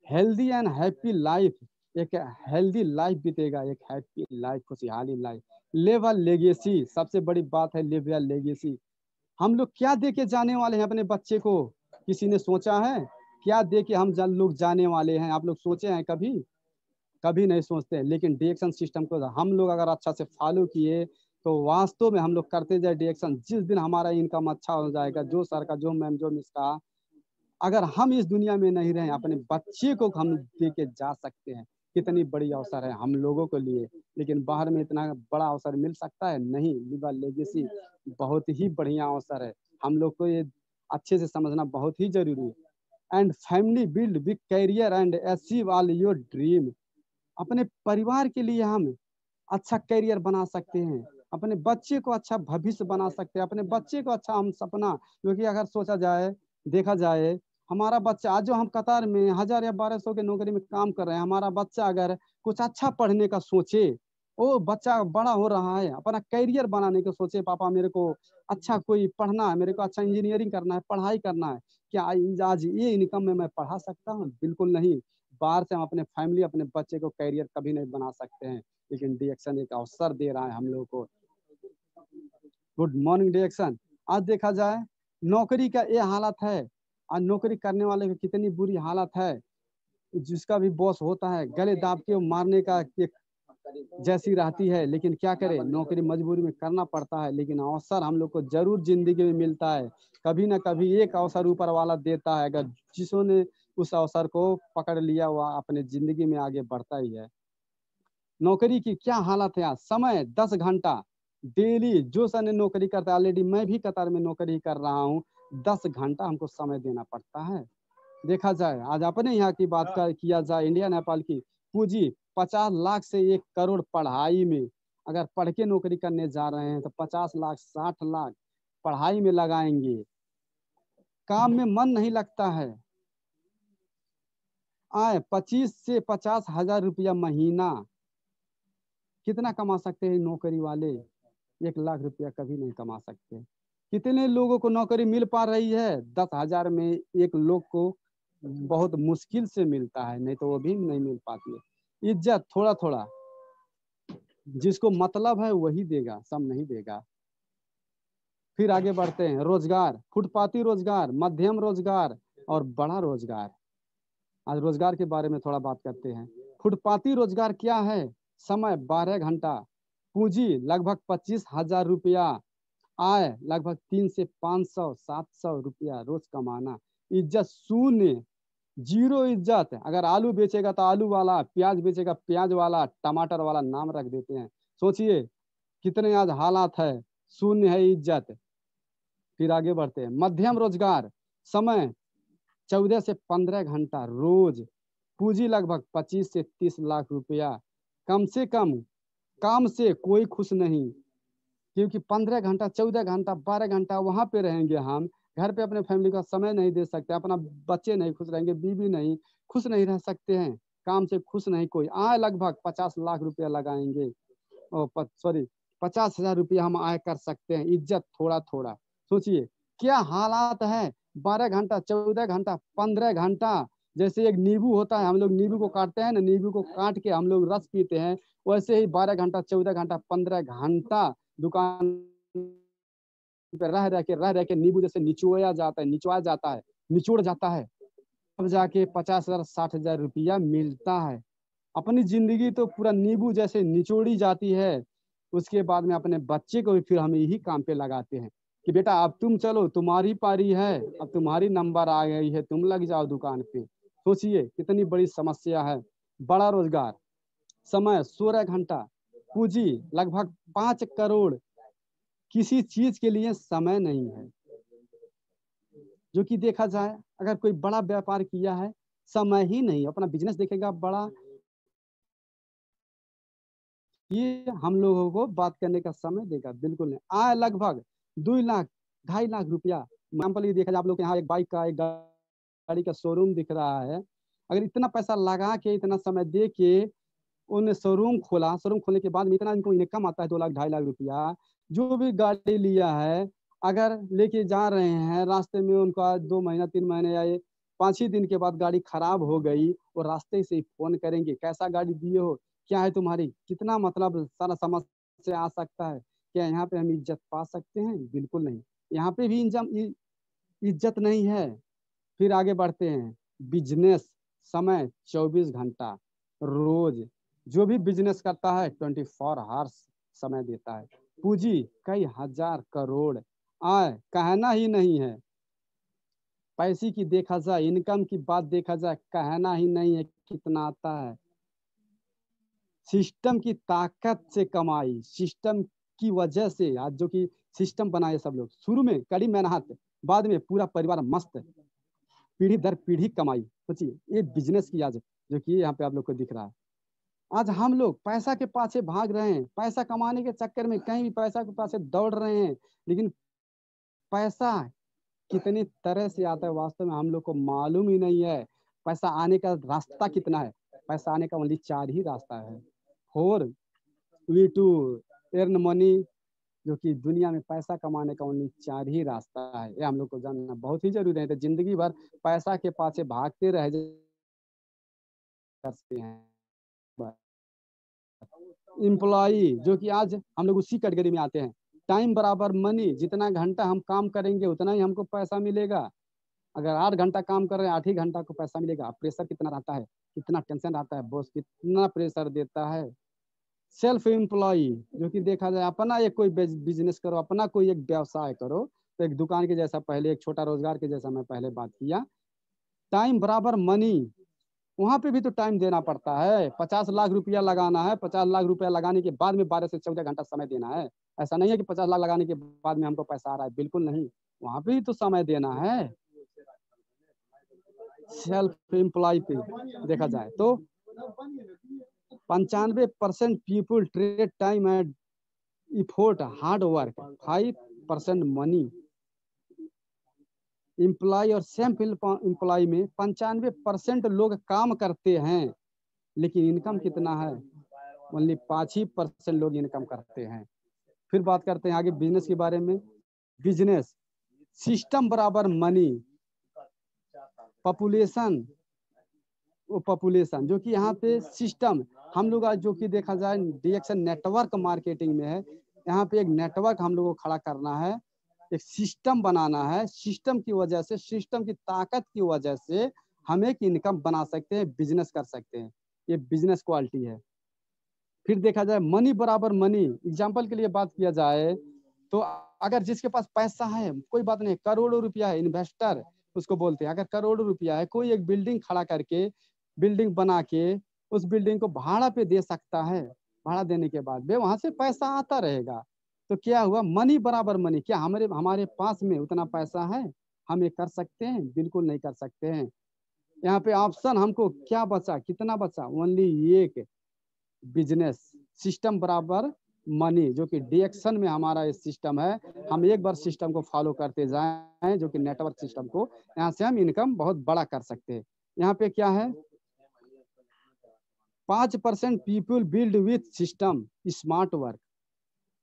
हेल्दी एंड हैप्पी लाइफ, एक हेल्दी लाइफ बीतेगा, एक हैप्पी लाइफ, खुशहाली लाइफ। लिव अ लेगेसी, सबसे बड़ी बात है लिव अ लेगेसी। हम लोग क्या दे के जाने वाले हैं अपने बच्चे को? किसी ने सोचा है क्या दे के हम लोग जाने वाले हैं? आप लोग सोचे हैं कभी? कभी नहीं सोचते। लेकिन डीएक्शन सिस्टम को हम लोग अगर अच्छा से फॉलो किए तो वास्तव में हम लोग करते जाए डीएक्शन, जिस दिन हमारा इनकम अच्छा हो जाएगा, जो सर का, जो मैम, जो मिस का, अगर हम इस दुनिया में नहीं रहे, अपने बच्चे को हम दे के जा सकते हैं। कितनी बड़ी अवसर है हम लोगों के लिए। लेकिन बाहर में इतना बड़ा अवसर मिल सकता है? नहीं। लिव अ लेगेसी बहुत ही बढ़िया अवसर है, हम लोग को ये अच्छे से समझना बहुत ही जरूरी है। And family build big career and achieve all your dream. अपने परिवार के लिए हम अच्छा करियर बना सकते हैं, अपने बच्चे को अच्छा भविष्य बना सकते हैं, अपने बच्चे को अच्छा हम सपना, क्योंकि अगर सोचा जाए, देखा जाए, हमारा बच्चा आज जो हम कतार में 1000 या 1200 के नौकरी में काम कर रहे हैं, हमारा बच्चा अगर कुछ अच्छा पढ़ने का सोचे, वो बच्चा बड़ा हो रहा है, अपना करियर बनाने को सोचे, पापा मेरे को अच्छा कोई पढ़ना है, मेरे को अच्छा इंजीनियरिंग करना है, पढ़ाई करना है, क्या आज ये इनकम में मैं पढ़ा सकता हूँ? बिल्कुल नहीं। बाहर से हम अपने फैमिली, अपने बच्चे को करियर कभी नहीं बना सकते हैं। लेकिन डीएक्शन एक अवसर दे रहा है हम लोगों को। Good morning DXN. आज देखा जाए नौकरी का ये हालत है, आज नौकरी करने वाले की कितनी बुरी हालत है। जिसका भी बॉस होता है गले दाब के मारने का एक जैसी रहती है, लेकिन क्या करें, नौकरी मजबूरी में करना पड़ता है। लेकिन अवसर हम लोग को जरूर जिंदगी में मिलता है, कभी ना कभी एक अवसर ऊपर वाला देता है। अगर जिसने उस अवसर को पकड़ लिया वह अपने जिंदगी में आगे बढ़ता ही है। नौकरी की क्या हालत है आज? समय 10 घंटा डेली, जो सर ने नौकरी करता है, ऑलरेडी मैं भी कतार में नौकरी कर रहा हूँ, 10 घंटा हमको समय देना पड़ता है। देखा जाए आज अपने यहाँ की बात किया जाए, इंडिया नेपाल की पूंजी 50 लाख से 1 करोड़ पढ़ाई में, अगर पढ़ के नौकरी करने जा रहे हैं तो 50 लाख 60 लाख पढ़ाई में लगाएंगे। काम में मन नहीं लगता है। आए 25 से 50 हजार रुपया महीना, कितना कमा सकते हैं नौकरी वाले? 1 लाख रुपया कभी नहीं कमा सकते। कितने लोगों को नौकरी मिल पा रही है? 10,000 में एक लोग को बहुत मुश्किल से मिलता है, नहीं तो वो भी नहीं मिल पाती है। इज्जत थोड़ा थोड़ा, जिसको मतलब है वही देगा, सब नहीं देगा। फिर आगे बढ़ते हैं। रोजगार, फुटपाती रोजगार, मध्यम रोजगार और बड़ा रोजगार। आज रोजगार के बारे में थोड़ा बात करते हैं। फुटपाती रोजगार क्या है? समय 12 घंटा, पूंजी लगभग 25,000 रुपया, आय लगभग 300 से 500 700 रुपया रोज कमाना। इज्जत शून्य, जीरो इज्जत। अगर आलू बेचेगा तो आलू वाला, प्याज बेचेगा प्याज वाला, टमाटर वाला नाम रख देते हैं। सोचिए कितने आज हालात है, शून्य है इज्जत। फिर आगे बढ़ते हैं। मध्यम रोजगार, समय 14 से 15 घंटा रोज, पूंजी लगभग 25 से 30 लाख रुपया। कम से कम काम से कोई खुश नहीं, क्योंकि 15 घंटा, 14 घंटा, 12 घंटा वहां पे रहेंगे हम, घर पे अपने फैमिली का समय नहीं दे सकते, अपना बच्चे नहीं खुश रहेंगे, बीवी नहीं खुश नहीं रह सकते हैं, काम से खुश नहीं कोई। आय लगभग 50 लाख रुपया लगाएंगे, सॉरी 50,000 रुपया हम आय कर सकते हैं। इज्जत थोड़ा थोड़ा। सोचिए क्या हालात है। 12 घंटा, 14 घंटा, 15 घंटा। जैसे एक नींबू होता है, हम लोग नींबू को काटते हैं ना, नींबू को काट के हम लोग रस पीते हैं, वैसे ही 12 घंटा, 14 घंटा, 15 घंटा दुकान पे रह के नींबू जैसे निचोड़ा जाता है, निचोड़ जाता है, तब जाके 50,000 60,000 रुपया मिलता है। अपनी जिंदगी तो पूरा नींबू जैसे निचोड़ी जाती है। उसके बाद में अपने बच्चे को भी फिर हम यही काम पे लगाते हैं कि बेटा अब तुम चलो, तुम्हारी पारी है, अब तुम्हारी नंबर आ गई है, तुम लग जाओ दुकान पे। सोचिए कितनी बड़ी समस्या है। बड़ा रोजगार, समय 16 घंटा, पूंजी लगभग 5 करोड़, किसी चीज के लिए समय नहीं है। जो कि देखा जाए अगर कोई बड़ा व्यापार किया है, समय ही नहीं, अपना बिजनेस देखेगा बड़ा, ये हम लोगों को बात करने का समय देगा बिल्कुल नहीं। आय लगभग 2 लाख 2.5 लाख रुपया। एग्जाम्पल ये देखा जाए, आप लोग के यहाँ एक बाइक का, एक गाड़ी का शोरूम दिख रहा है, अगर इतना पैसा लगा के, इतना समय दे के उन्हें शोरूम खोला, शोरूम खोलने के बाद में इतना इनको इनकम आता है 2 लाख 2.5 लाख रुपया। जो भी गाड़ी लिया है, अगर लेके जा रहे हैं, रास्ते में उनका 2 महीना 3 महीने या 5 ही दिन के बाद गाड़ी खराब हो गई, वो रास्ते से ही फोन करेंगे, कैसा गाड़ी दिए हो, क्या है तुम्हारी, कितना मतलब सारा समस्या आ सकता है, क्या यहाँ पे हम इज्जत पा सकते हैं? बिल्कुल नहीं, यहाँ पे भी इज्जत नहीं है। फिर आगे बढ़ते हैं। बिजनेस, समय 24 घंटा, रोज जो भी बिजनेस करता है 24 आवर्स समय देता है। पूंजी कई हजार करोड़, आय कहना ही नहीं है। पैसे की देखा जाए, इनकम की बात देखा जाए, कहना ही नहीं है कितना आता है। सिस्टम की ताकत से कमाई, सिस्टम की वजह से आज जो कि सिस्टम बनाए सब लोग, शुरू में कड़ी मेहनत, बाद में पूरा परिवार मस्त, पीढ़ी दर पीढ़ी कमाई। सोचिए ये बिजनेस की आज जो कि यहाँ पे आप लोग को दिख रहा है। आज हम लोग पैसा के पाछे भाग रहे हैं, पैसा कमाने के चक्कर में कहीं भी पैसा के पाछे दौड़ रहे हैं, लेकिन पैसा कितनी तरह से आता है वास्तव में हम लोग को मालूम ही नहीं है। पैसा आने का रास्ता कितना है? पैसा आने का ओनली 4 ही रास्ता है। 4 वे टू earn मनी, जो कि दुनिया में पैसा कमाने का ओनली 4 ही रास्ता है। ये हम लोग को जानना बहुत ही जरूरी है। तो जिंदगी भर पैसा के पाछे भागते रह सकते हैं। एम्प्लॉई, जो कि आज हम लोग उसी कैटेगरी में आते हैं। टाइम बराबर मनी, जितना घंटा हम काम करेंगे उतना ही हमको पैसा मिलेगा। अगर 8 घंटा काम कर रहे हैं, 8 ही घंटा को पैसा मिलेगा। प्रेशर कितना रहता है, कितना टेंशन रहता है, बॉस कितना प्रेशर देता है। सेल्फ एम्प्लॉई, जो कि देखा जाए अपना एक कोई बिजनेस करो, अपना कोई एक व्यवसाय करो, तो एक दुकान के जैसा, पहले एक छोटा रोजगार के जैसा मैं पहले बात किया। टाइम बराबर मनी, वहां पे भी तो टाइम देना पड़ता है। 50 लाख रुपया लगाना है, 50 लाख रुपया लगाने के बाद में 12 से 14 घंटा समय देना है। ऐसा नहीं है कि 50 लाख लगाने के बाद में हमको पैसा आ रहा है, बिल्कुल नहीं, वहां पे भी तो समय देना है। सेल्फ एम्प्लॉय पे देखा जाए तो 95% people trade time and effort hard work, 5% money. Employ और सेल्फ एम्प्लॉय में 95% लोग काम करते हैं, लेकिन इनकम कितना है? ओनली 5% लोग इनकम करते हैं। फिर बात करते हैं आगे बिजनेस के बारे में। बिजनेस सिस्टम बराबर मनी, पॉपुलेशन, वो पॉपुलेशन जो कि यहाँ पे सिस्टम, हम लोग आज जो कि देखा जाए डीएक्शन नेटवर्क मार्केटिंग में है। यहाँ पे एक नेटवर्क हम लोग को खड़ा करना है, एक सिस्टम बनाना है। सिस्टम की वजह से, सिस्टम की ताकत की वजह से हम एक इनकम बना सकते हैं, बिजनेस कर सकते हैं। ये बिजनेस क्वालिटी है। फिर देखा जाए मनी बराबर मनी, एग्जाम्पल के लिए बात किया जाए तो अगर जिसके पास पैसा है, कोई बात नहीं, करोड़ों रुपया है, इन्वेस्टर उसको बोलते हैं। अगर करोड़ों रुपया है, कोई एक बिल्डिंग खड़ा करके, बिल्डिंग बना के उस बिल्डिंग को भाड़ा पे दे सकता है। भाड़ा देने के बाद भी वहां से पैसा आता रहेगा। तो क्या हुआ? मनी बराबर मनी। क्या हमारे पास में उतना पैसा है? हम ये कर सकते हैं? बिल्कुल नहीं कर सकते हैं। यहाँ पे ऑप्शन हमको क्या बचा, कितना बचा? ओनली एक, बिजनेस। सिस्टम बराबर मनी, जो कि डीएक्शन में हमारा ये सिस्टम है। हम एक बार सिस्टम को फॉलो करते जाएं, जो कि नेटवर्क सिस्टम को, यहाँ से हम इनकम बहुत बड़ा कर सकते हैं। यहाँ पे क्या है? 5% people build with system smart work,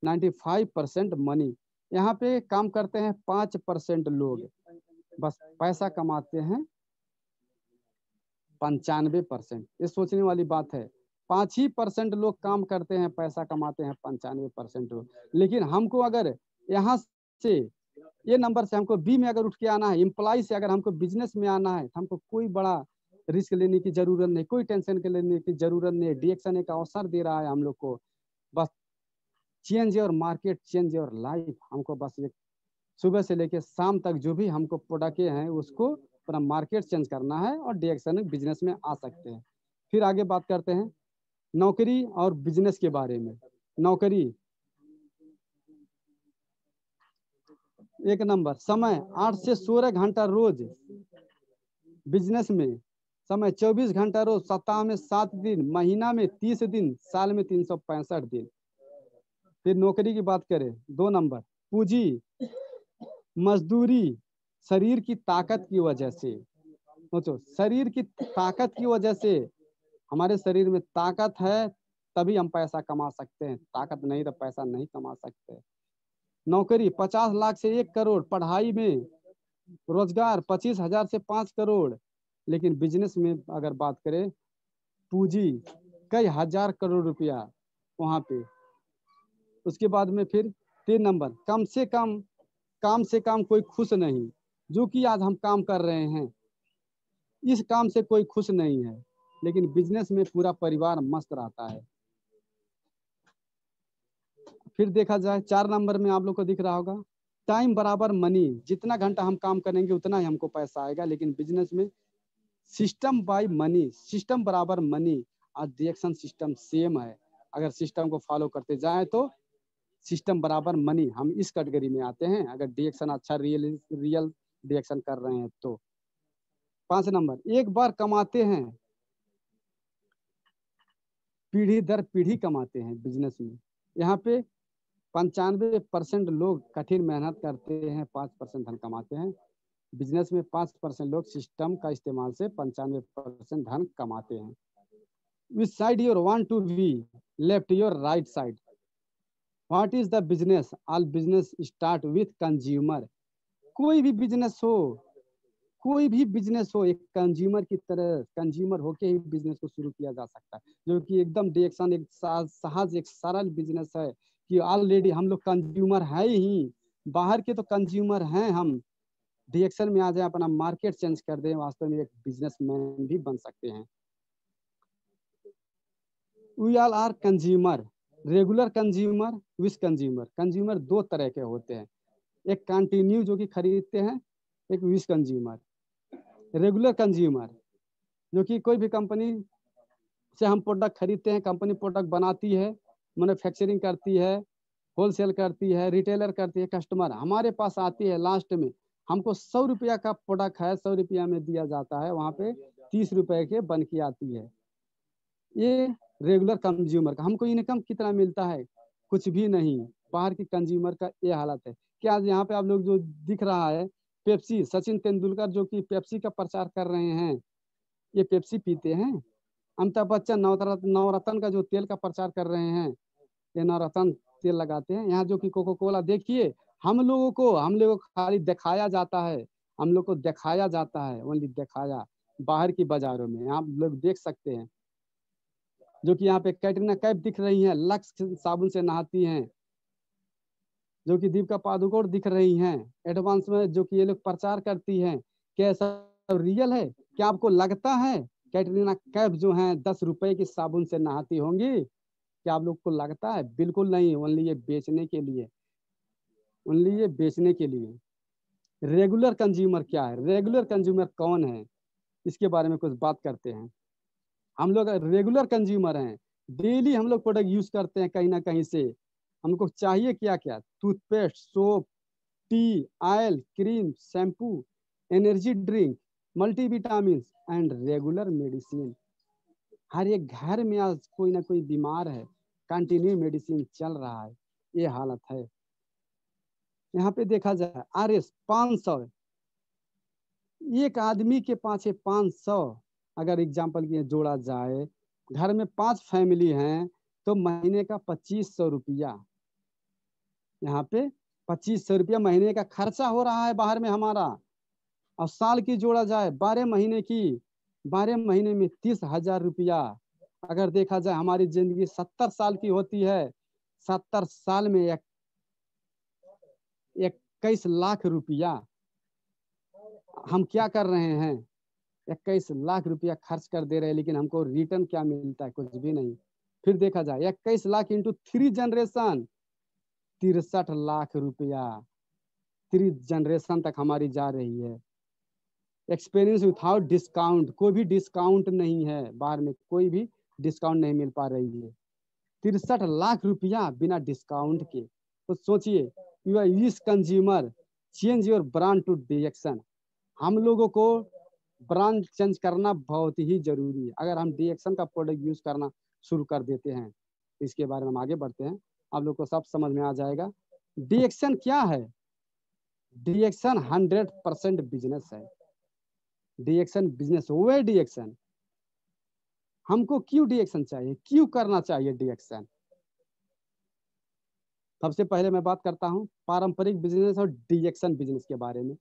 95% money. यहाँ पे काम करते हैं 5% लोग, बस पैसा कमाते हैं 95%। ये सोचने वाली बात है। 5% लोग काम करते हैं, पैसा कमाते हैं 95% लोग। लेकिन हमको अगर यहाँ से ए नंबर से हमको बी में अगर उठ के आना है, एम्प्लॉय से अगर हमको बिजनेस में आना है, तो हमको कोई बड़ा रिस्क लेने की जरूरत नहीं, कोई टेंशन के लेने की जरूरत नहीं। डीएक्शन एक अवसर दे रहा है हम लोग को, बस change your market, change your life. हमको बस एक सुबह से लेकर शाम तक जो भी हमको प्रोडक्ट हैं उसको अपना मार्केट चेंज करना है और डीएक्शन बिजनेस में आ सकते हैं। फिर आगे बात करते हैं नौकरी और बिजनेस के बारे में। नौकरी एक नंबर, समय 8 से 16 घंटा रोज। बिजनेस में समय 24 घंटा रोज, सप्ताह में 7 दिन, महीना में 30 दिन, साल में 365 दिन। फिर नौकरी की बात करें, 2 नंबर, पूंजी, मजदूरी, शरीर की ताकत की वजह से। सोचो, शरीर की ताकत की वजह से, हमारे शरीर में ताकत है तभी हम पैसा कमा सकते हैं, ताकत नहीं तो पैसा नहीं कमा सकते। नौकरी 50 लाख से 1 करोड़, पढ़ाई में रोजगार 25,000 से 5 करोड़। लेकिन बिजनेस में अगर बात करें, पूंजी कई हजार करोड़ रुपया वहां पे। उसके बाद में फिर 3 नंबर, काम से काम कोई खुश नहीं। जो कि आज हम काम कर रहे हैं, इस काम से कोई खुश नहीं है, लेकिन बिजनेस में पूरा परिवार मस्त रहता है। फिर देखा जाए 4 नंबर में आप लोग को दिख रहा होगा, टाइम बराबर मनी। जितना घंटा हम काम करेंगे उतना ही हमको पैसा आएगा। लेकिन बिजनेस में सिस्टम बाय मनी, सिस्टम बराबर मनी और डिएक्शन सिस्टम सेम है। अगर सिस्टम को फॉलो करते जाए तो सिस्टम बराबर मनी, हम इस कैटेगरी में आते हैं अगर डिएक्शन अच्छा रियल डिएक्शन कर रहे हैं तो। 5 नंबर, एक बार कमाते हैं, पीढ़ी दर पीढ़ी कमाते हैं बिजनेस में। यहाँ पे 95% लोग कठिन मेहनत करते हैं, 5% धन कमाते हैं। बिजनेस में 5% लोग सिस्टम का इस्तेमाल से 95% धन कमाते हैं। Which side you want to be, left your right side? What is the business? All business start with consumer. कोई भी बिजनेस हो, कोई भी बिजनेस हो, एक कंज्यूमर की तरह, कंज्यूमर होके ही बिजनेस को शुरू किया जा सकता है। जो कि एकदम डिएक्शन एक सहज एक सरल बिजनेस है कि ऑलरेडी हम लोग कंज्यूमर है ही, बाहर के तो कंज्यूमर हैं हम। डिएक्शन में आ जाए, अपना मार्केट चेंज कर दें, वास्तव में एक बिजनेसमैन भी बन सकते हैं। We all are consumer, regular consumer, wish consumer. Consumer 2 तरह के होते हैं, एक कंटिन्यू जो कि खरीदते हैं, एक विश कंज्यूमर। रेगुलर कंज्यूमर जो कि कोई भी कंपनी से हम प्रोडक्ट खरीदते हैं, कंपनी प्रोडक्ट बनाती है, मैन्युफैक्चरिंग करती है, होलसेल करती है, रिटेलर करती है, कस्टमर हमारे पास आती है, लास्ट में हमको 100 रुपया का प्रोडक्ट है, 100 रुपया में दिया जाता है, वहाँ पे 30 रुपए के बन के आती है। ये रेगुलर कंज्यूमर का। हमको इनकम कितना मिलता है? कुछ भी नहीं। बाहर की कंज्यूमर का ये हालत है कि आज यहाँ पे आप लोग जो दिख रहा है पेप्सी, सचिन तेंदुलकर जो कि पेप्सी का प्रचार कर रहे हैं, ये पेप्सी पीते हैं। अमिताभ बच्चन नवरत्न का जो तेल का प्रचार कर रहे हैं, ये नवरत्न तेल लगाते हैं। यहाँ जो कि कोको कोला, देखिए हम लोगों को खाली दिखाया जाता है, हम लोग को दिखाया जाता है, ओनली दिखाया। बाहर की बाजारों में आप लोग देख सकते हैं, जो कि यहाँ पे कैटरीना कैफ दिख रही हैं, लक्स साबुन से नहाती हैं। जो कि दीपिका पादुकोण दिख रही हैं, एडवांस में जो कि ये लोग प्रचार करती हैं। क्या ऐसा रियल है? क्या आपको लगता है कैटरीना कैफ जो है 10 रुपए की साबुन से नहाती होंगी? क्या आप लोग को लगता है? बिल्कुल नहीं। ओनली ये बेचने के लिए, ओनली ये बेचने के लिए। रेगुलर कंज्यूमर क्या है? रेगुलर कंज्यूमर कौन है, इसके बारे में कुछ बात करते हैं। हम लोग रेगुलर कंज्यूमर हैं, डेली हम लोग प्रोडक्ट यूज करते हैं कहीं ना कहीं से। हमको चाहिए क्या क्या? Toothpaste, soap, tea, oil, cream, shampoo, energy drink, multivitamin and regular medicine. हर एक घर में आज कोई ना कोई बीमार है, कंटिन्यू मेडिसिन चल रहा है, ये हालत है। यहाँ पे देखा जाए RS 500, एक आदमी के पाछे 500 अगर एग्जाम्पल के जोड़ा जाए, घर में 5 फैमिली हैं तो महीने का 2500 रुपया, यहाँ पे 2500 रुपया महीने का खर्चा हो रहा है बाहर में हमारा। और साल की जोड़ा जाए 12 महीने की, 12 महीने में 30,000 रुपया। अगर देखा जाए हमारी जिंदगी 70 साल की होती है, 70 साल में एक 21 लाख रुपया हम क्या कर रहे हैं, 21 लाख रुपया खर्च कर दे रहे हैं, लेकिन हमको रिटर्न क्या मिलता है, कुछ भी नहीं। फिर देखा जाए 21 लाख इंटू 3 जनरेशन, 63 लाख रुपया 3 जनरेशन तक हमारी जा रही है। एक्सपीरियंस विथआउट डिस्काउंट, कोई भी डिस्काउंट नहीं है, बाहर में कोई भी डिस्काउंट नहीं मिल पा रही है। 63 लाख रुपया बिना डिस्काउंट के। तो सोचिए, you're is consumer change your brand to DXN. हम लोगों को ब्रांड चेंज करना बहुत ही जरूरी है। अगर हम डीएक्शन का प्रोडक्ट यूज करना शुरू कर देते हैं, इसके बारे में हम आगे बढ़ते हैं, आप लोग को सब समझ में आ जाएगा। डीएक्शन क्या है? डीएक्शन 100% बिजनेस है। डीएक्शन बिजनेस हुआ है। डीएक्शन हमको क्यों डीएक्शन चाहिए, क्यों करना चाहिए डीएक्शन? सबसे पहले मैं बात करता हूं पारंपरिक बिजनेस और डीएक्शन बिजनेस के बारे में।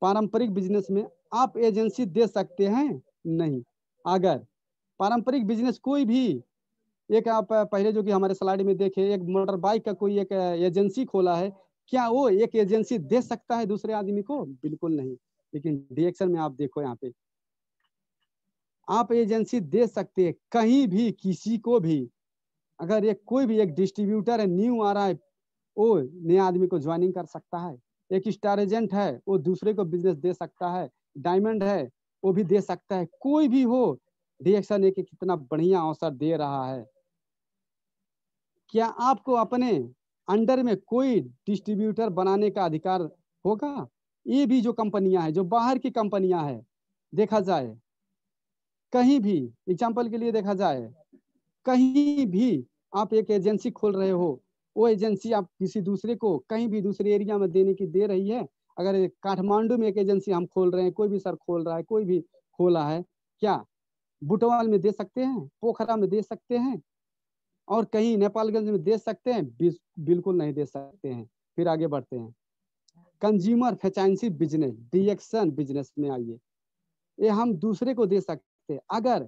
पारंपरिक बिजनेस में आप एजेंसी दे सकते हैं? नहीं। अगर पारंपरिक बिजनेस कोई भी एक, आप पहले जो कि हमारे स्लाइड में देखे, एक मोटर बाइक का कोई एक एजेंसी खोला है, क्या वो एक एजेंसी दे सकता है दूसरे आदमी को? बिल्कुल नहीं। लेकिन डीएक्शन में आप देखो, यहाँ पे आप एजेंसी दे सकते हैं कहीं भी, किसी को भी। अगर एक कोई भी एक डिस्ट्रीब्यूटर है, न्यू आ रहा है, वो नए आदमी को ज्वाइनिंग कर सकता है। एक स्टार एजेंट है, वो दूसरे को बिजनेस दे सकता है। डायमंड है, वो भी दे सकता है। कोई भी हो, डीएक्शन एक कितना बढ़िया अवसर दे रहा है। क्या आपको अपने अंडर में कोई डिस्ट्रीब्यूटर बनाने का अधिकार होगा? ये भी जो कंपनियां हैं, जो बाहर की कंपनियां हैं, देखा जाए कहीं भी, एग्जाम्पल के लिए देखा जाए, कहीं भी आप एक एजेंसी खोल रहे हो, वो एजेंसी आप किसी दूसरे को कहीं भी दूसरे एरिया में देने की दे रही है। अगर काठमांडू में एक एजेंसी हम खोल रहे हैं, कोई भी सर खोल रहा है, कोई भी खोला है, क्या बुटवाल में दे सकते हैं, पोखरा में दे सकते हैं, और कहीं नेपालगंज में दे सकते हैं? बिल्कुल नहीं दे सकते हैं। फिर आगे बढ़ते हैं, कंज्यूमर फ्रेंचाइजी बिजनेस, डीएक्शन बिजनेस में आइए। ये हम दूसरे को दे सकते हैं। अगर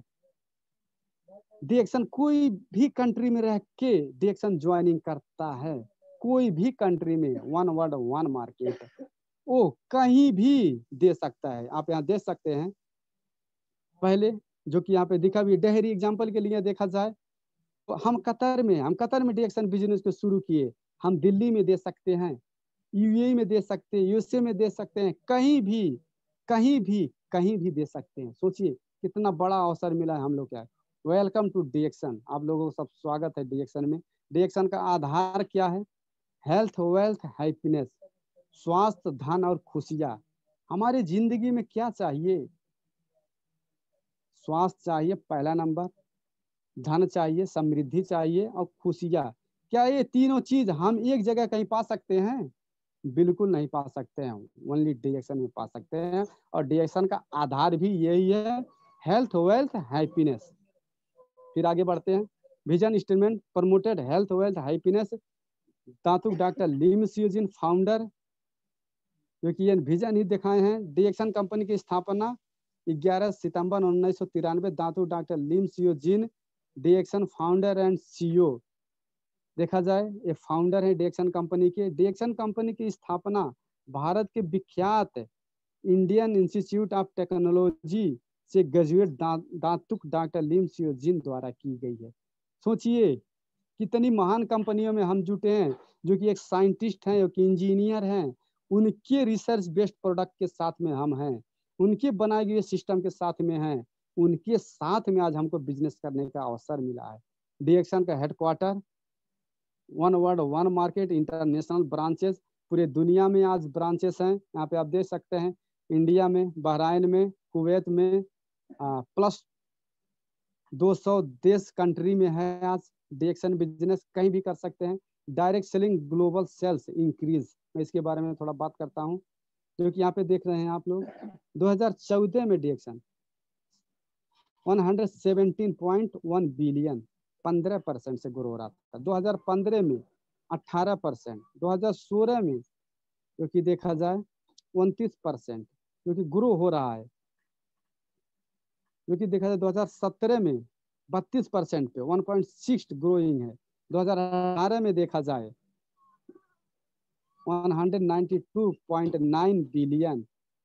डीएक्शन कोई भी कंट्री में रह के डीएक्शन ज्वाइनिंग करता है, कोई भी कंट्री में, वन वर्ल्ड वन मार्केट, वो कहीं भी दे सकता है। आप यहाँ देख सकते हैं, पहले जो कि यहाँ पे दिखा भी, डेहरी एग्जाम्पल के लिए देखा जाए, तो हम कतर में डीएक्शन बिजनेस को शुरू किए। हम दिल्ली में दे सकते हैं, यूएई में दे सकते हैं, यूएसए में दे सकते हैं, कहीं भी कहीं भी कहीं भी दे सकते हैं। सोचिए कितना बड़ा अवसर मिला है हम लोग क्या। वेलकम टू डीएक्शन, आप लोगों को सब स्वागत है डीएक्शन में। डीएक्शन का आधार क्या है? हेल्थ, वेल्थ, हैप्पीनेस, स्वास्थ्य, धन और खुशियां। हमारी जिंदगी में क्या चाहिए? स्वास्थ्य चाहिए पहला नंबर, धन चाहिए, समृद्धि चाहिए, और खुशियां। क्या ये तीनों चीज हम एक जगह कहीं पा सकते हैं? बिल्कुल नहीं पा सकते हैं। ओनली डीएक्शन में पा सकते हैं। और डीएक्शन का आधार भी यही है, हेल्थ, वेल्थ, हैप्पीनेस। फिर आगे बढ़ते हैं, vision statement promoted health, wealth, happiness. Datuk doctor Lim Siow Jin founder, क्योंकि ये विजन ही दिखाए हैं। डीएक्शन कंपनी की स्थापना 11 सितंबर 1993, Datuk doctor Lim Siow Jin, DXN founder and CEO. देखा जाए ये फाउंडर है डीएक्शन कंपनी के। डीएक्शन कंपनी की स्थापना भारत के विख्यात इंडियन इंस्टीट्यूट ऑफ टेक्नोलॉजी से ग्रेजुएट दातुक डॉक्टर लिम सियोजिन द्वारा की गई है। सोचिए कितनी महान कंपनियों में हम जुटे हैं, जो कि एक साइंटिस्ट हैं, जो कि इंजीनियर हैं, उनके रिसर्च बेस्ड प्रोडक्ट के साथ में हम हैं, उनके बनाए गए सिस्टम के साथ में हैं, उनके साथ में आज हमको बिजनेस करने का अवसर मिला है। डीएक्शन का headquarter, one world one market, international branches, पूरे दुनिया में आज ब्रांचेस हैं। यहाँ पे आप देख सकते हैं, इंडिया में, बहराइन में, कुवैत में, प्लस 200 देश कंट्री में है आज। डीएक्शन बिजनेस कहीं भी कर सकते हैं। Direct selling, global sales increase, मैं इसके बारे में थोड़ा बात करता हूँ, जो कि यहाँ पे देख रहे हैं आप लोग। 2014 में डीएक्शन 117.1 बिलियन, 15% से ग्रो हो रहा था। 2015 में 18%, 2016 में जो कि देखा जाए 29%, जो कि ग्रो हो रहा है। जो कि देखा जाए 2017 में 32% पे 1.6 ग्रोइंग है। 2018 में देखा जाए 192.9 बिलियन,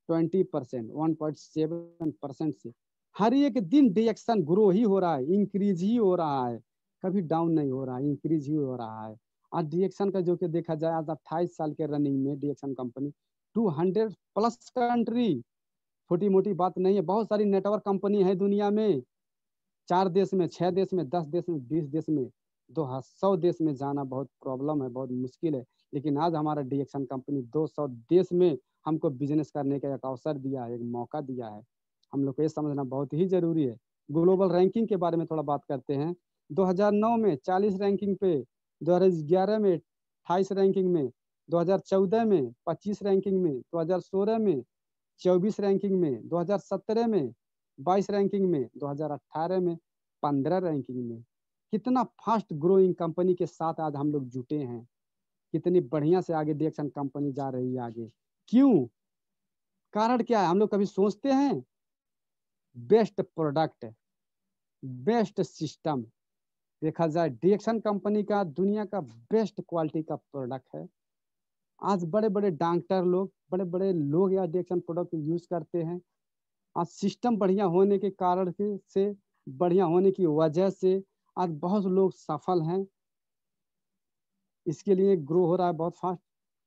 20%, 1.7% से हर एक दिन डिएक्शन ग्रो ही हो रहा है, इंक्रीज ही हो रहा है, कभी डाउन नहीं हो रहा है, इंक्रीज ही हो रहा है। आज डिएक्शन का जो कि देखा जाए, आज 28 साल के रनिंग में डिएक्शन कंपनी 200 प्लस कंट्री, छोटी मोटी बात नहीं है। बहुत सारी नेटवर्क कंपनी है दुनिया में, 4 देश में, 6 देश में, 10 देश में, 20 देश में, 200 देश में जाना बहुत प्रॉब्लम है, बहुत मुश्किल है। लेकिन आज हमारा डिएक्शन कंपनी 200 देश में हमको बिजनेस करने का एक अवसर दिया है, एक मौका दिया है। हम लोग को ये समझना बहुत ही जरूरी है। ग्लोबल रैंकिंग के बारे में थोड़ा बात करते हैं। 2009 में 40 रैंकिंग पे, 2011 में 28 रैंकिंग में, 2014 में 25 रैंकिंग में, 2016 में 24 रैंकिंग में, 2017 में 22 रैंकिंग में, 2018 में 15 रैंकिंग में। कितना फास्ट ग्रोइंग कंपनी के साथ आज हम लोग जुटे हैं, कितनी बढ़िया से आगे डिएक्शन कंपनी जा रही है आगे। क्यों? कारण क्या है? हम लोग कभी सोचते हैं? Best product, best system. देखा जाए डिएक्शन कंपनी का दुनिया का बेस्ट क्वालिटी का प्रोडक्ट है। आज बड़े बड़े डॉक्टर लोग, बड़े बड़े लोग या डिएक्शन प्रोडक्ट यूज करते हैं। आज सिस्टम बढ़िया होने के कारण से, बढ़िया होने की वजह से आज बहुत लोग सफल हैं। इसके लिए ग्रो हो रहा है बहुत फास्ट।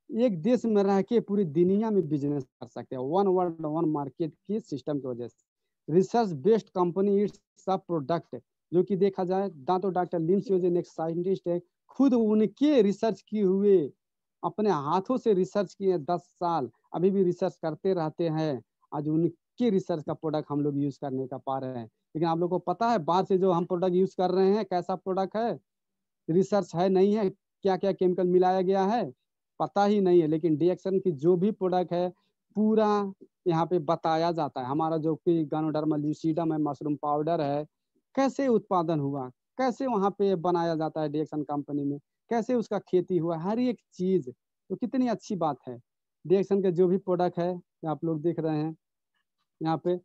एक देश में रह के पूरी दुनिया में बिजनेस कर सकते हैं, वन वर्ल्ड वन मार्केट की सिस्टम की वजह से। रिसर्च बेस्ड कंपनी इट्स सब प्रोडक्ट, जो कि देखा जाए दांतो डॉक्टर लिम सियोजिन एक साइंटिस्ट है, खुद उनके रिसर्च किए हुए, अपने हाथों से रिसर्च किए 10 साल, अभी भी रिसर्च करते रहते हैं। आज उनके रिसर्च का प्रोडक्ट हम लोग यूज करने का पा रहे हैं। लेकिन आप लोग को पता है बाहर से जो हम प्रोडक्ट यूज कर रहे हैं कैसा प्रोडक्ट है? रिसर्च है नहीं है, क्या क्या केमिकल मिलाया गया है पता ही नहीं है। लेकिन डिएक्शन की जो भी प्रोडक्ट है पूरा यहाँ पे बताया जाता है। हमारा जो कि गानोडर्मा ल्यूसीडम है, मशरूम पाउडर है, कैसे उत्पादन हुआ, कैसे वहाँ पे बनाया जाता है डिएक्शन कंपनी में, कैसे उसका खेती हुआ, हर एक चीज। तो कितनी अच्छी बात है। डिएक्शन के जो भी प्रोडक्ट है आप लोग देख रहे हैं यहाँ पे,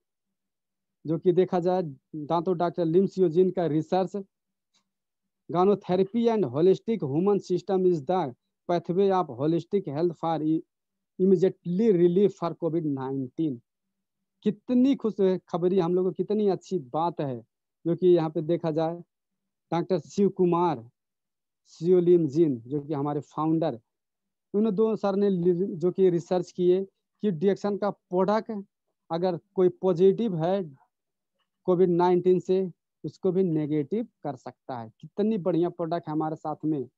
जो कि देखा जाए दांतो डॉक्टर लिम सियोजिन का research, ganotherapy and holistic human system is the pathway of holistic health for immediately relief for COVID-19। कितनी खुश खबरी हम लोगों को, कितनी अच्छी बात है। जो कि यहाँ पे देखा जाए डॉक्टर शिव कुमार सियोलिमजिन, जो कि हमारे फाउंडर, उन दो सर ने जो कि रिसर्च किए कि डिएक्शन का प्रोडक्ट अगर कोई पॉजिटिव है कोविड-19 से, उसको भी नेगेटिव कर सकता है। कितनी बढ़िया प्रोडक्ट है हमारे साथ में।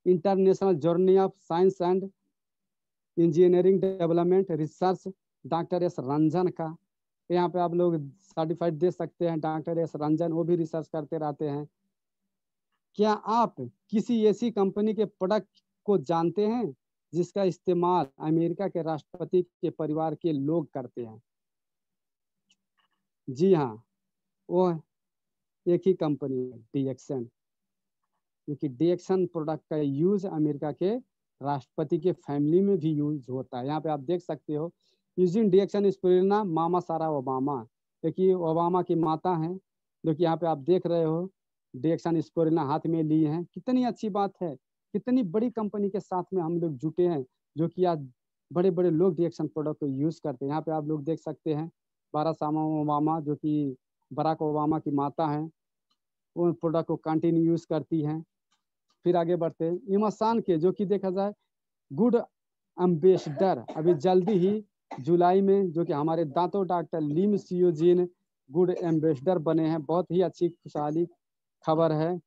International journey of science and engineering development research, doctor S Ranjan का, यहाँ पे आप लोग सर्टिफाइड दे सकते हैं। डॉक्टर एस रंजन वो भी रिसर्च करते रहते हैं। क्या आप किसी ऐसी कंपनी के प्रोडक्ट को जानते हैं जिसका इस्तेमाल अमेरिका के राष्ट्रपति के परिवार के लोग करते हैं? जी हाँ, वो एक ही कंपनी है, डिएक्शन। क्योंकि डिएक्शन प्रोडक्ट का यूज अमेरिका के राष्ट्रपति के फैमिली में भी यूज होता है। यहाँ पे आप देख सकते हो यूजिंग डिएक्शन इज प्रेरणा मामा सारा ओबामा, क्योंकि ओबामा की माता हैं, जो कि यहाँ पे आप देख रहे हो डिएक्शन इज प्रेरणा हाथ में ली हैं। कितनी अच्छी बात है, कितनी बड़ी कंपनी के साथ में हम लोग जुटे हैं, जो कि आज बड़े बड़े लोग डिएक्शन प्रोडक्ट को यूज करते हैं। यहाँ पे आप लोग देख सकते हैं बाराक ओबामा, जो कि बराक ओबामा की माता हैं, वो प्रोडक्ट को कंटिन्यू यूज करती हैं। फिर आगे बढ़ते हैं इमासान के, जो कि देखा जाए गुड एम्बेसडर, अभी जल्दी ही जुलाई में, जो कि हमारे दांतो डॉक्टर लिम सियोजिन गुड एम्बेसडर बने हैं। बहुत ही अच्छी खुशहाली खबर है,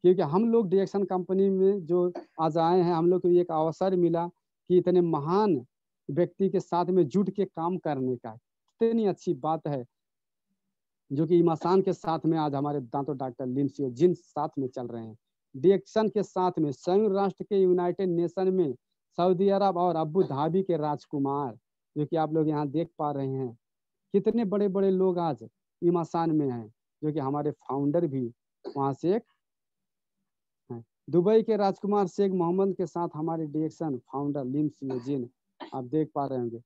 क्योंकि हम लोग डिएक्शन कंपनी में जो आज आए हैं, हम लोग को एक अवसर मिला कि इतने महान व्यक्ति के साथ में जुट के काम करने का। कितनी अच्छी बात है, जो कि इमासान के साथ में आज हमारे दांतो डॉक्टर लिम सियोजिन साथ में चल रहे हैं। डिएक्शन के साथ में संयुक्त राष्ट्र के यूनाइटेड नेशन में सऊदी अरब और अबू धाबी के राजकुमार, जो कि आप लोग यहाँ देख पा रहे हैं। कितने बड़े बड़े लोग आज इमासान में हैं, जो कि हमारे फाउंडर भी वहाँ से एक हैं। दुबई के राजकुमार शेख मोहम्मद के साथ हमारे डिएक्शन फाउंडर लिम सियोजिन, आप देख पा रहे होंगे।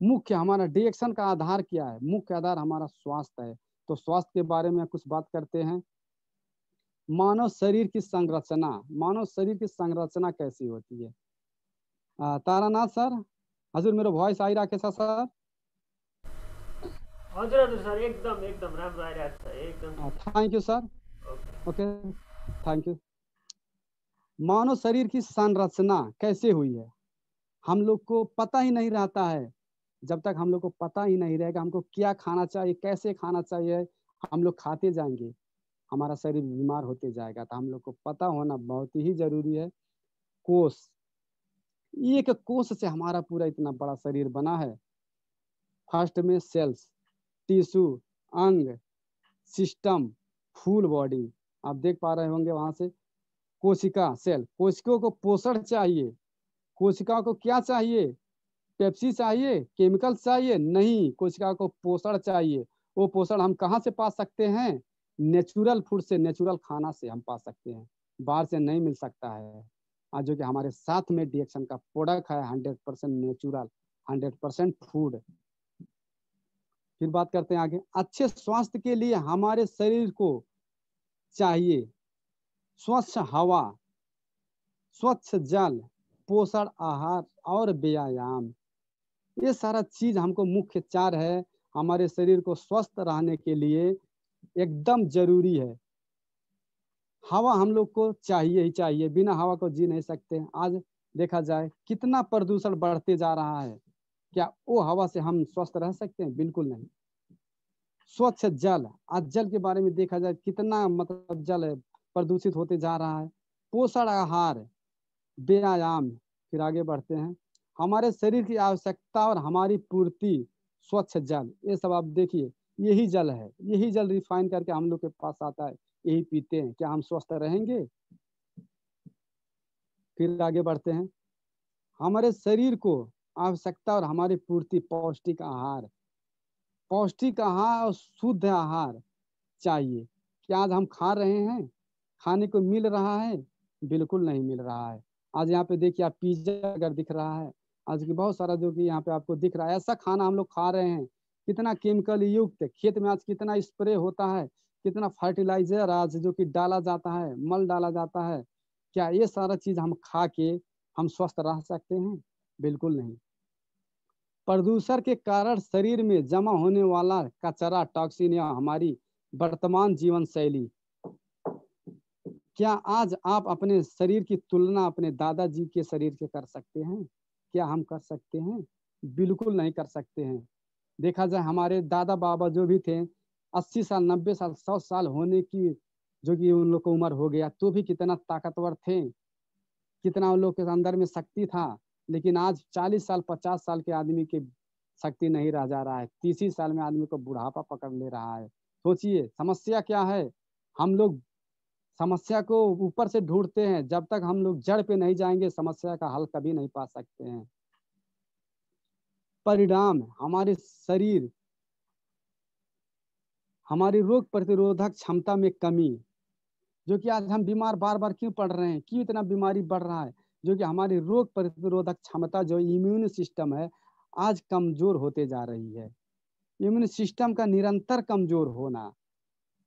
मुख्य हमारा डिएक्शन का आधार क्या है? मुख्य आधार हमारा स्वास्थ्य है। तो स्वास्थ्य के बारे में कुछ बात करते हैं। मानव शरीर की संरचना, मानव शरीर की संरचना कैसी होती है? तारानाथ सर, हजुर मेरो भोइस आइराखेछ सर? हजुर हजुर सर, एकदम एकदम राम्रो आइरहेको छ, एकदम। Thank you sir. Okay. Okay, thank you. मानव शरीर की संरचना कैसे हुई है हम लोग को पता ही नहीं रहता है। जब तक हम लोग को पता ही नहीं रहेगा हमको क्या खाना चाहिए, कैसे खाना चाहिए, हम लोग खाते जाएंगे, हमारा शरीर बीमार होते जाएगा। तो हम लोग को पता होना बहुत ही जरूरी है। कोष, एक कोष से हमारा पूरा इतना बड़ा शरीर बना है। फर्स्ट में सेल्स, टिश्यू, अंग, सिस्टम, फुल बॉडी, आप देख पा रहे होंगे वहां से। कोशिका, सेल, कोशिकाओं को पोषण चाहिए। कोशिकाओं को क्या चाहिए? पेप्सी चाहिए, केमिकल चाहिए? नहीं, कोशिका को पोषण चाहिए। वो पोषण हम कहाँ से पा सकते हैं? नेचुरल फूड से, नेचुरल खाना से हम पा सकते हैं, बाहर से नहीं मिल सकता है। आज जो कि हमारे साथ में डीएक्शन का प्रोडक्ट है 100% नेचुरल, 100% फूड। फिर बात करते हैं आगे। अच्छे स्वास्थ्य के लिए हमारे शरीर को चाहिए स्वच्छ हवा, स्वच्छ जल, पोषण आहार और व्यायाम। ये सारा चीज हमको मुख्य चार है हमारे शरीर को स्वस्थ रहने के लिए एकदम जरूरी है। हवा हम लोग को चाहिए ही चाहिए, बिना हवा को जी नहीं सकते। आज देखा जाए कितना प्रदूषण बढ़ते जा रहा है, क्या वो हवा से हम स्वस्थ रह सकते हैं? बिल्कुल नहीं। स्वच्छ जल, आज जल के बारे में देखा जाए कितना मतलब जल है प्रदूषित होते जा रहा है। पोषण आहार, व्यायाम। फिर आगे बढ़ते हैं। हमारे शरीर की आवश्यकता और हमारी पूर्ति, स्वच्छ जल। ये सब आप देखिए, यही जल है, यही जल रिफाइन करके हम लोग के पास आता है, यही पीते हैं। क्या हम स्वस्थ रहेंगे? फिर आगे बढ़ते हैं। हमारे शरीर को आवश्यकता और हमारी पूर्ति, पौष्टिक आहार। पौष्टिक आहार और शुद्ध आहार चाहिए। क्या आज हम खा रहे हैं? खाने को मिल रहा है? बिल्कुल नहीं मिल रहा है। आज यहाँ पे देखिए, आप पिज्जा अगर दिख रहा है, आज की बहुत सारा जो कि यहाँ पे आपको दिख रहा है, ऐसा खाना हम लोग खा रहे हैं कितना केमिकल युक्त। खेत में आज कितना स्प्रे होता है, कितना फर्टिलाइजर आज जो कि डाला जाता है, मल डाला जाता है। क्या ये सारा चीज हम खा के हम स्वस्थ रह सकते हैं? बिल्कुल नहीं। प्रदूषण के कारण शरीर में जमा होने वाला कचरा, टॉक्सिन या हमारी वर्तमान जीवन शैली। क्या आज आप अपने शरीर की तुलना अपने दादाजी के शरीर से कर सकते हैं? क्या हम कर सकते हैं? बिल्कुल नहीं कर सकते हैं। देखा जाए हमारे दादा बाबा जो भी थे, 80 साल, 90 साल, 100 साल होने की जो कि उन लोग को उम्र हो गया, तो भी कितना ताकतवर थे, कितना उन लोग के अंदर में शक्ति था। लेकिन आज 40 साल, 50 साल के आदमी की शक्ति नहीं रह जा रहा है। 30 ही साल में आदमी को बुढ़ापा पकड़ ले रहा है। सोचिए समस्या क्या है। हम लोग समस्या को ऊपर से ढूंढते हैं, जब तक हम लोग जड़ पे नहीं जाएंगे समस्या का हल कभी नहीं पा सकते हैं। परिणाम, हमारे शरीर, हमारी रोग प्रतिरोधक क्षमता में कमी। जो कि आज हम बीमार बार बार क्यों पड़ रहे हैं, क्यों इतना बीमारी बढ़ रहा है? जो कि हमारी रोग प्रतिरोधक क्षमता, जो इम्यून सिस्टम है, आज कमजोर होते जा रही है। इम्यून सिस्टम का निरंतर कमजोर होना,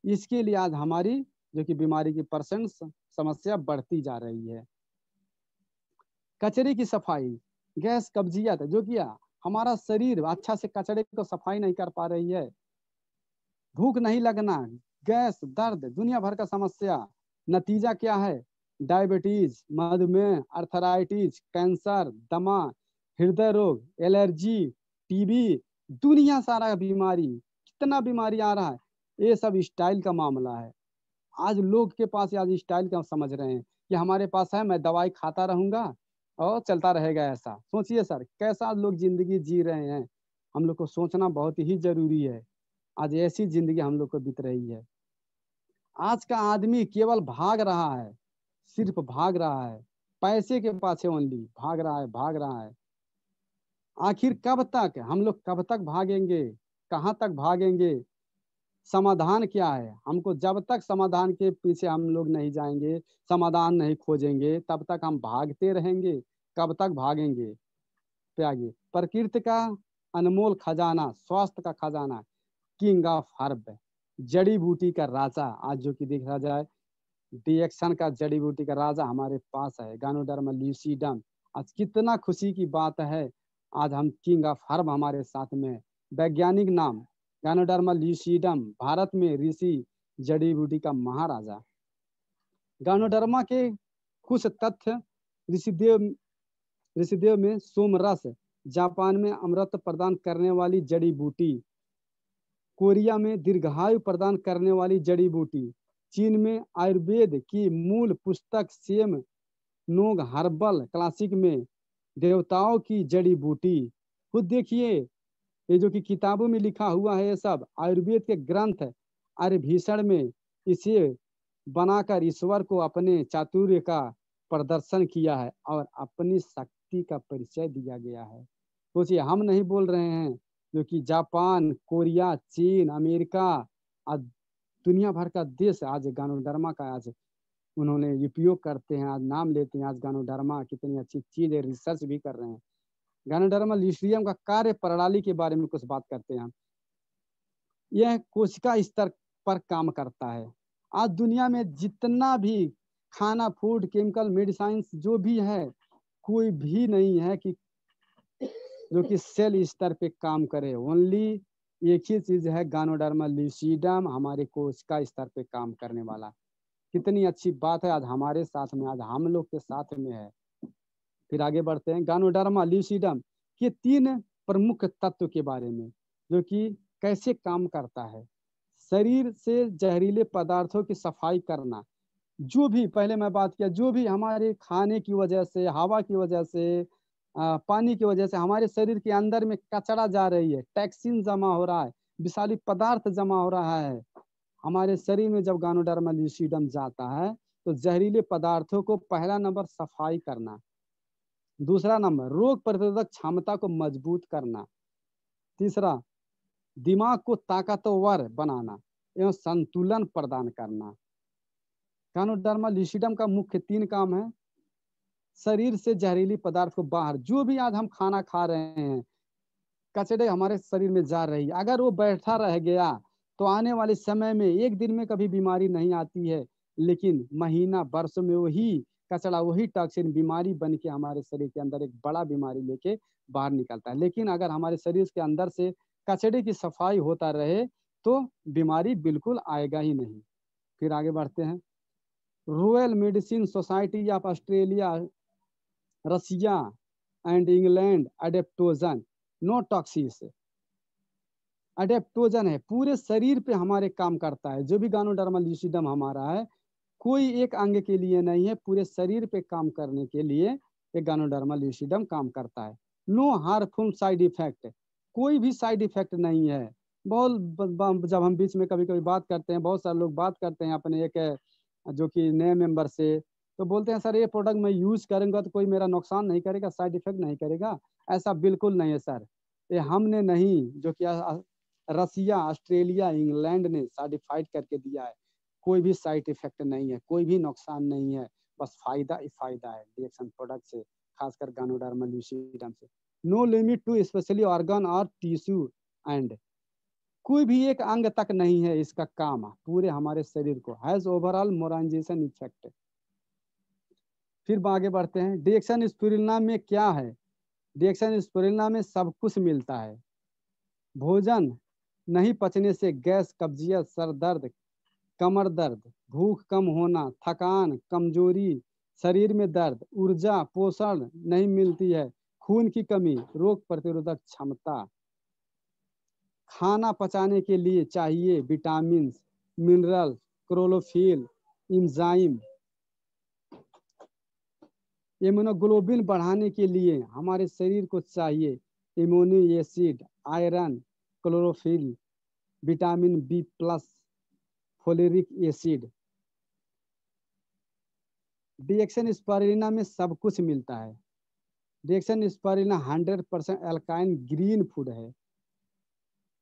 इसके लिए आज हमारी जो कि बीमारी की परसेंट समस्या बढ़ती जा रही है। कचरे की सफाई, गैस, कब्जियत, जो कि हमारा शरीर अच्छा से कचरे को सफाई नहीं कर पा रही है। भूख नहीं लगना, गैस, दर्द, दुनिया भर का समस्या। नतीजा क्या है? डायबिटीज, मधुमेह, अर्थराइटिस, कैंसर, दमा, हृदय रोग, एलर्जी, टीबी, दुनिया सारा बीमारी। कितना बीमारी आ रहा है, ये सब स्टाइल का मामला है। आज लोग के पास आज स्टाइल का समझ रहे हैं कि हमारे पास है, मैं दवाई खाता रहूंगा और चलता रहेगा। ऐसा सोचिए सर, कैसा लोग जिंदगी जी रहे हैं। हम लोग को सोचना बहुत ही जरूरी है। आज ऐसी जिंदगी हम लोग को बीत रही है। आज का आदमी केवल भाग रहा है, सिर्फ भाग रहा है, पैसे के पाछे ओनली भाग रहा है, भाग रहा है। आखिर कब तक हम लोग, कब तक भागेंगे, कहाँ तक भागेंगे? समाधान क्या है? हमको जब तक समाधान के पीछे हम लोग नहीं जाएंगे, समाधान नहीं खोजेंगे, तब तक हम भागते रहेंगे। कब तक भागेंगे? त्यागी, प्रकृति का अनमोल खजाना, स्वास्थ्य का खजाना, किंग ऑफ हर्ब, जड़ी बूटी का राजा। आज जो कि देखा जाए, डिएक्शन का जड़ी बूटी का राजा हमारे पास है, गानोडर्मा ल्यूसीडम। आज कितना खुशी की बात है, आज हम किंग ऑफ हर्ब हमारे साथ में। वैज्ञानिक नाम गैनोडर्मा ल्यूसीडम, भारत में ऋषि जड़ी बूटी का महाराजा। गैनोडर्मा के कुछ तथ्य, ऋषिदेव ऋषिदेव में सोमरस, जापान में अमृत प्रदान करने वाली जड़ी बूटी, कोरिया में दीर्घायु प्रदान करने वाली जड़ी बूटी, चीन में आयुर्वेद की मूल पुस्तक सेम नोग हर्बल क्लासिक में देवताओं की जड़ी बूटी। खुद देखिए, ये जो कि किताबों में लिखा हुआ है, ये सब आयुर्वेद के ग्रंथ आर्यभीषण में इसे बनाकर ईश्वर को अपने चातुर्य का प्रदर्शन किया है और अपनी शक्ति का परिचय दिया गया है। सोचिए, हम नहीं बोल रहे हैं, जो कि जापान, कोरिया, चीन, अमेरिका, आज दुनिया भर का देश आज गैनोडर्मा का आज उन्होंने उपयोग करते हैं, आज नाम लेते हैं। आज गैनोडर्मा कितनी अच्छी चीज है, रिसर्च भी कर रहे हैं। गैनोडर्मा ल्यूसीडियम का कार्य प्रणाली के बारे में कुछ बात करते हैं। यह कोशिका स्तर पर काम करता है। आज दुनिया में जितना भी खाना, फूड, केमिकल, मेडिसिन जो भी है, कोई भी नहीं है कि जो कि सेल स्तर पे काम करे। ओनली एक ही चीज है, गैनोडर्मा ल्यूसीडियम हमारे कोशिका स्तर पे काम करने वाला। कितनी अच्छी बात है, आज हमारे साथ में, आज हम लोग के साथ में है। फिर आगे बढ़ते हैं, गैनोडर्मा ल्यूसीडियम के 3 प्रमुख तत्व के बारे में, जो कि कैसे काम करता है। शरीर से जहरीले पदार्थों की सफाई करना। जो भी, पहले मैं बात किया, जो भी हमारे खाने की वजह से, हवा की वजह से, पानी की वजह से हमारे शरीर के अंदर में कचरा जा रही है, टैक्सिन जमा हो रहा है, विषाली पदार्थ जमा हो रहा है, हमारे शरीर में जब गैनोडर्मा ल्यूसीडियम जाता है तो जहरीले पदार्थों को पहला नंबर सफाई करना, दूसरा नंबर रोग प्रतिरोधक क्षमता को मजबूत करना, तीसरा दिमाग को ताकतवर बनाना एवं संतुलन प्रदान करना। गैनोडर्मा ल्यूसीडियम का मुख्य 3 काम है। शरीर से जहरीली पदार्थ को बाहर, जो भी आज हम खाना खा रहे हैं, कचड़े हमारे शरीर में जा रही है, अगर वो बैठा रह गया तो आने वाले समय में, एक दिन में कभी बीमारी नहीं आती है, लेकिन महीना वर्षों में वही कचड़ा, वही टॉक्सिन बीमारी बन के हमारे शरीर के अंदर एक बड़ा बीमारी लेके बाहर निकलता है। लेकिन अगर हमारे शरीर के अंदर से कचड़े की सफाई होता रहे तो बीमारी बिल्कुल आएगा ही नहीं। फिर आगे बढ़ते हैं, royal medicine society of Australia, Russia and England adaptogen no toxics. Adaptogen है, पूरे शरीर पे हमारे काम करता है। जो भी गैनोडर्मा ल्यूसीडियम हमारा है, कोई एक अंग के लिए नहीं है, पूरे शरीर पे काम करने के लिए ये गैनोडर्मा ल्यूसीडियम काम करता है। नो हार्मफुल साइड इफेक्ट, कोई भी साइड इफेक्ट नहीं है। बहुत जब हम बीच में कभी कभी बात करते हैं, बहुत सारे लोग बात करते हैं अपने एक जो कि नए मेंबर से, तो बोलते हैं सर ये प्रोडक्ट मैं यूज करूंगा तो कोई मेरा नुकसान नहीं करेगा, साइड इफेक्ट नहीं करेगा। ऐसा बिल्कुल नहीं है सर, ये हमने नहीं, जो कि रसिया, ऑस्ट्रेलिया, इंग्लैंड ने सर्टिफाइड करके दिया है। कोई भी साइड इफेक्ट नहीं है, कोई भी नुकसान नहीं है, बस फायदा ही फायदा है डीएक्सन प्रोडक्ट से, खासकर गैनोडर्मा ल्यूसीडियम से। No limit to specially organ और टिश्यू एंड, कोई भी एक अंग तक नहीं है इसका काम, पूरे हमारे शरीर को, हैज ओवरऑल मोराइजेशन इफेक्ट। फिर आगे बढ़ते हैं, डीएक्सन स्पिरुलिना में क्या है। डीएक्सन स्पिरुलिना में सब कुछ मिलता है। भोजन नहीं पचने से गैस, कब्जियत, सर दर्द, कमर दर्द, भूख कम होना, थकान, कमजोरी, शरीर में दर्द, ऊर्जा, पोषण नहीं मिलती है, खून की कमी, रोग प्रतिरोधक क्षमता। खाना पचाने के लिए चाहिए vitamin, mineral, chlorophyll, enzyme. Immunoglobulin बढ़ाने के लिए हमारे शरीर को चाहिए amino acid, iron, chlorophyll, vitamin B+, folic acid. DXN spirulina में सब कुछ मिलता है। डीएक्सन स्पिरुलिना 100% अल्काइन ग्रीन फूड है।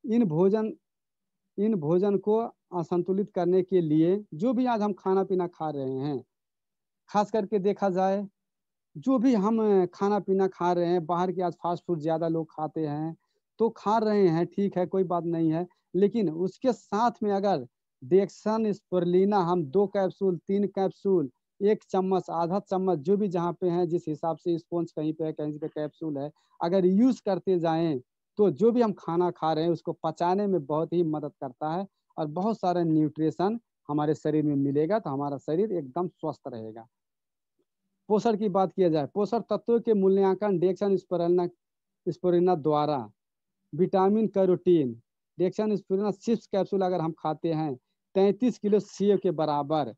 इन भोजन को असंतुलित करने के लिए, जो भी आज हम खाना पीना खा रहे हैं, खास करके देखा जाए, जो भी हम खाना पीना खा रहे हैं, बाहर के आज फास्ट फूड ज़्यादा लोग खाते हैं, तो खा रहे हैं, ठीक है, कोई बात नहीं है, लेकिन उसके साथ में अगर डीएक्सन स्पिरुलिना हम 2 कैप्सूल, 3 कैप्सूल 1 चम्मच, आधा चम्मच, जो भी जहाँ पे है, जिस हिसाब से स्पॉन्ज कहीं पे है, कहीं पे कैप्सूल है, अगर यूज करते जाएं तो जो भी हम खाना खा रहे हैं उसको पचाने में बहुत ही मदद करता है और बहुत सारे न्यूट्रिशन हमारे शरीर में मिलेगा, तो हमारा शरीर एकदम स्वस्थ रहेगा। पोषण की बात किया जाए, पोषण तत्वों के मूल्यांकन डिएक्सन स्पोरिना द्वारा। Vitamin carotene, DXN spirulina chips capsule अगर हम खाते हैं 33 किलो सेव के बराबर,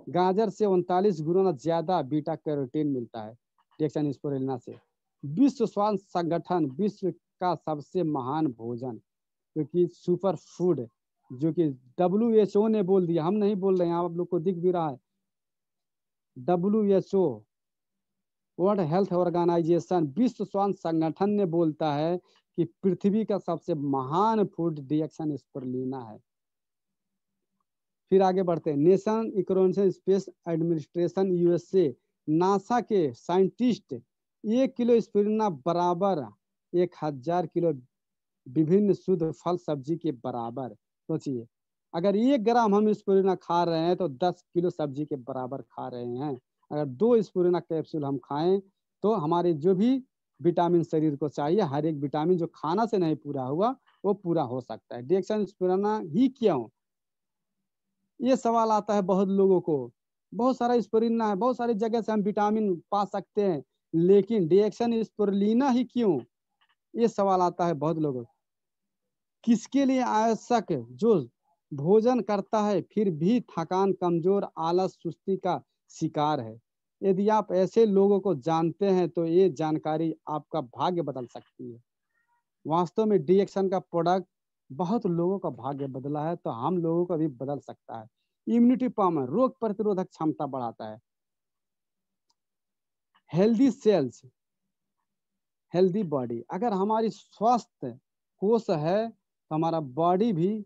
गाजर से 39 गुना ज्यादा बीटा कैरोटीन मिलता है डिएक्सन स्पोरिना से। विश्व स्वास्थ्य संगठन विश्व का सबसे महान भोजन, क्योंकि सुपर फूड, जो कि WHO ने बोल दिया, हम नहीं बोल रहे हैं, आप लोग को दिख भी रहा है। WHO, वर्ल्ड हेल्थ ऑर्गेनाइजेशन, विश्व स्वास्थ्य संगठन ने बोलता है कि पृथ्वी का सबसे महान फूड डिएक्सन स्पिरुलिना है। फिर आगे बढ़ते हैं, nation economic space administration USA, NASA के साइंटिस्ट 1 किलो स्पिरुलिना बराबर 1000 किलो विभिन्न शुद्ध फल सब्जी के बराबर। सोचिए, अगर 1 ग्राम हम स्पिरुलिना खा रहे हैं तो 10 किलो सब्जी के बराबर खा रहे हैं। अगर 2 स्पिरुलिना कैप्सूल हम खाएं तो हमारे जो भी विटामिन शरीर को चाहिए, हर एक विटामिन जो खाना से नहीं पूरा हुआ वो पूरा हो सकता है। डिएक्सन स्पिरुलिना ही क्यों, ये सवाल आता है बहुत लोगों को। बहुत सारा स्पिरुलिना है, बहुत सारी जगह से हम विटामिन पा सकते हैं, लेकिन डिएक्सन स्पिरुलिना ही क्यों, ये सवाल आता है बहुत लोगों को। किसके लिए आवश्यक, जो भोजन करता है फिर भी थकान, कमजोर, आलस, सुस्ती का शिकार है। यदि आप ऐसे लोगों को जानते हैं तो ये जानकारी आपका भाग्य बदल सकती है। वास्तव में डिएक्सन का प्रोडक्ट बहुत लोगों का भाग्य बदला है, तो हम लोगों का भी बदल सकता है। इम्यूनिटी पावर, रोग प्रतिरोधक क्षमता बढ़ाता है। हेल्दी सेल्स, हेल्दी बॉडी, अगर हमारी स्वस्थ कोष है तो हमारा बॉडी भी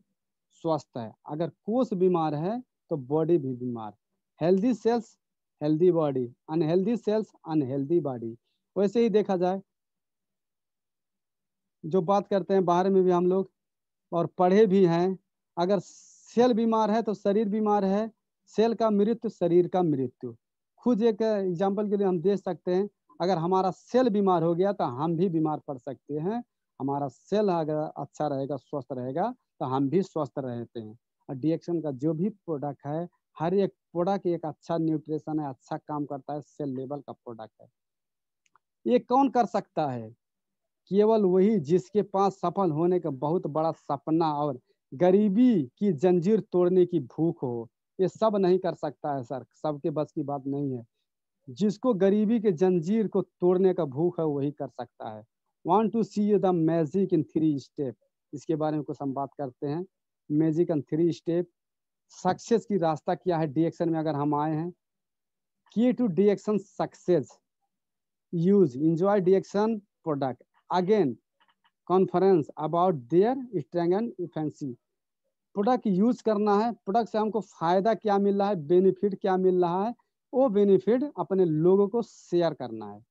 स्वस्थ है। अगर कोष बीमार है तो बॉडी भी बीमार। Healthy cells healthy body, unhealthy cells unhealthy body. वैसे ही देखा जाए, जो बात करते हैं बाहर में भी हम लोग और पढ़े भी हैं, अगर सेल बीमार है तो शरीर बीमार है, सेल का मृत्यु शरीर का मृत्यु। खुद एक एग्जाम्पल के लिए हम दे सकते हैं, अगर हमारा सेल बीमार हो गया तो हम भी बीमार पड़ सकते हैं। हमारा सेल अगर अच्छा रहेगा, स्वस्थ रहेगा, तो हम भी स्वस्थ रहते हैं। और डिएक्सन का जो भी प्रोडक्ट है, हर एक प्रोडक्ट एक अच्छा न्यूट्रिशन है, अच्छा काम करता है, सेल लेवल का प्रोडक्ट है। ये कौन कर सकता है, केवल वही जिसके पास सफल होने का बहुत बड़ा सपना और गरीबी की जंजीर तोड़ने की भूख हो। ये सब नहीं कर सकता है सर, सबके बस की बात नहीं है। जिसको गरीबी के जंजीर को तोड़ने का भूख है वही कर सकता है। Want to see the magic in 3 step, इसके बारे में कुछ हम बात करते हैं। मैजिक इन 3 स्टेप, सक्सेस की रास्ता क्या है डिएक्सन में अगर हम आए हैं। Key to DXN success, use enjoy DXN product, again conference about their strength and efficacy. Product use करना है, प्रोडक्ट से हमको फायदा क्या मिल रहा है, बेनिफिट क्या मिल रहा है, वो बेनिफिट अपने लोगों को शेयर करना है।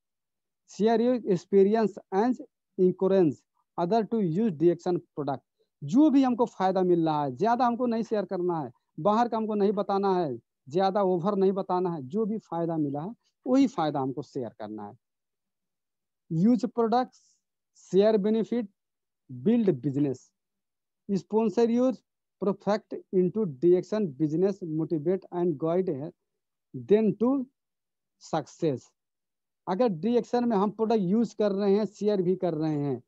Share your experience and encourage other to use DXN product. जो भी हमको फायदा मिल रहा है, ज्यादा हमको नहीं शेयर करना है, बाहर का हमको नहीं बताना है, ज्यादा ओवर नहीं बताना है। जो भी फायदा मिला है वही फायदा हमको शेयर करना है। Use products, share benefit, build business, sponsor your perfect into direction business, motivate and guide them to success। अगर डिएक्शन में हम प्रोडक्ट यूज कर रहे हैं, शेयर भी कर रहे हैं,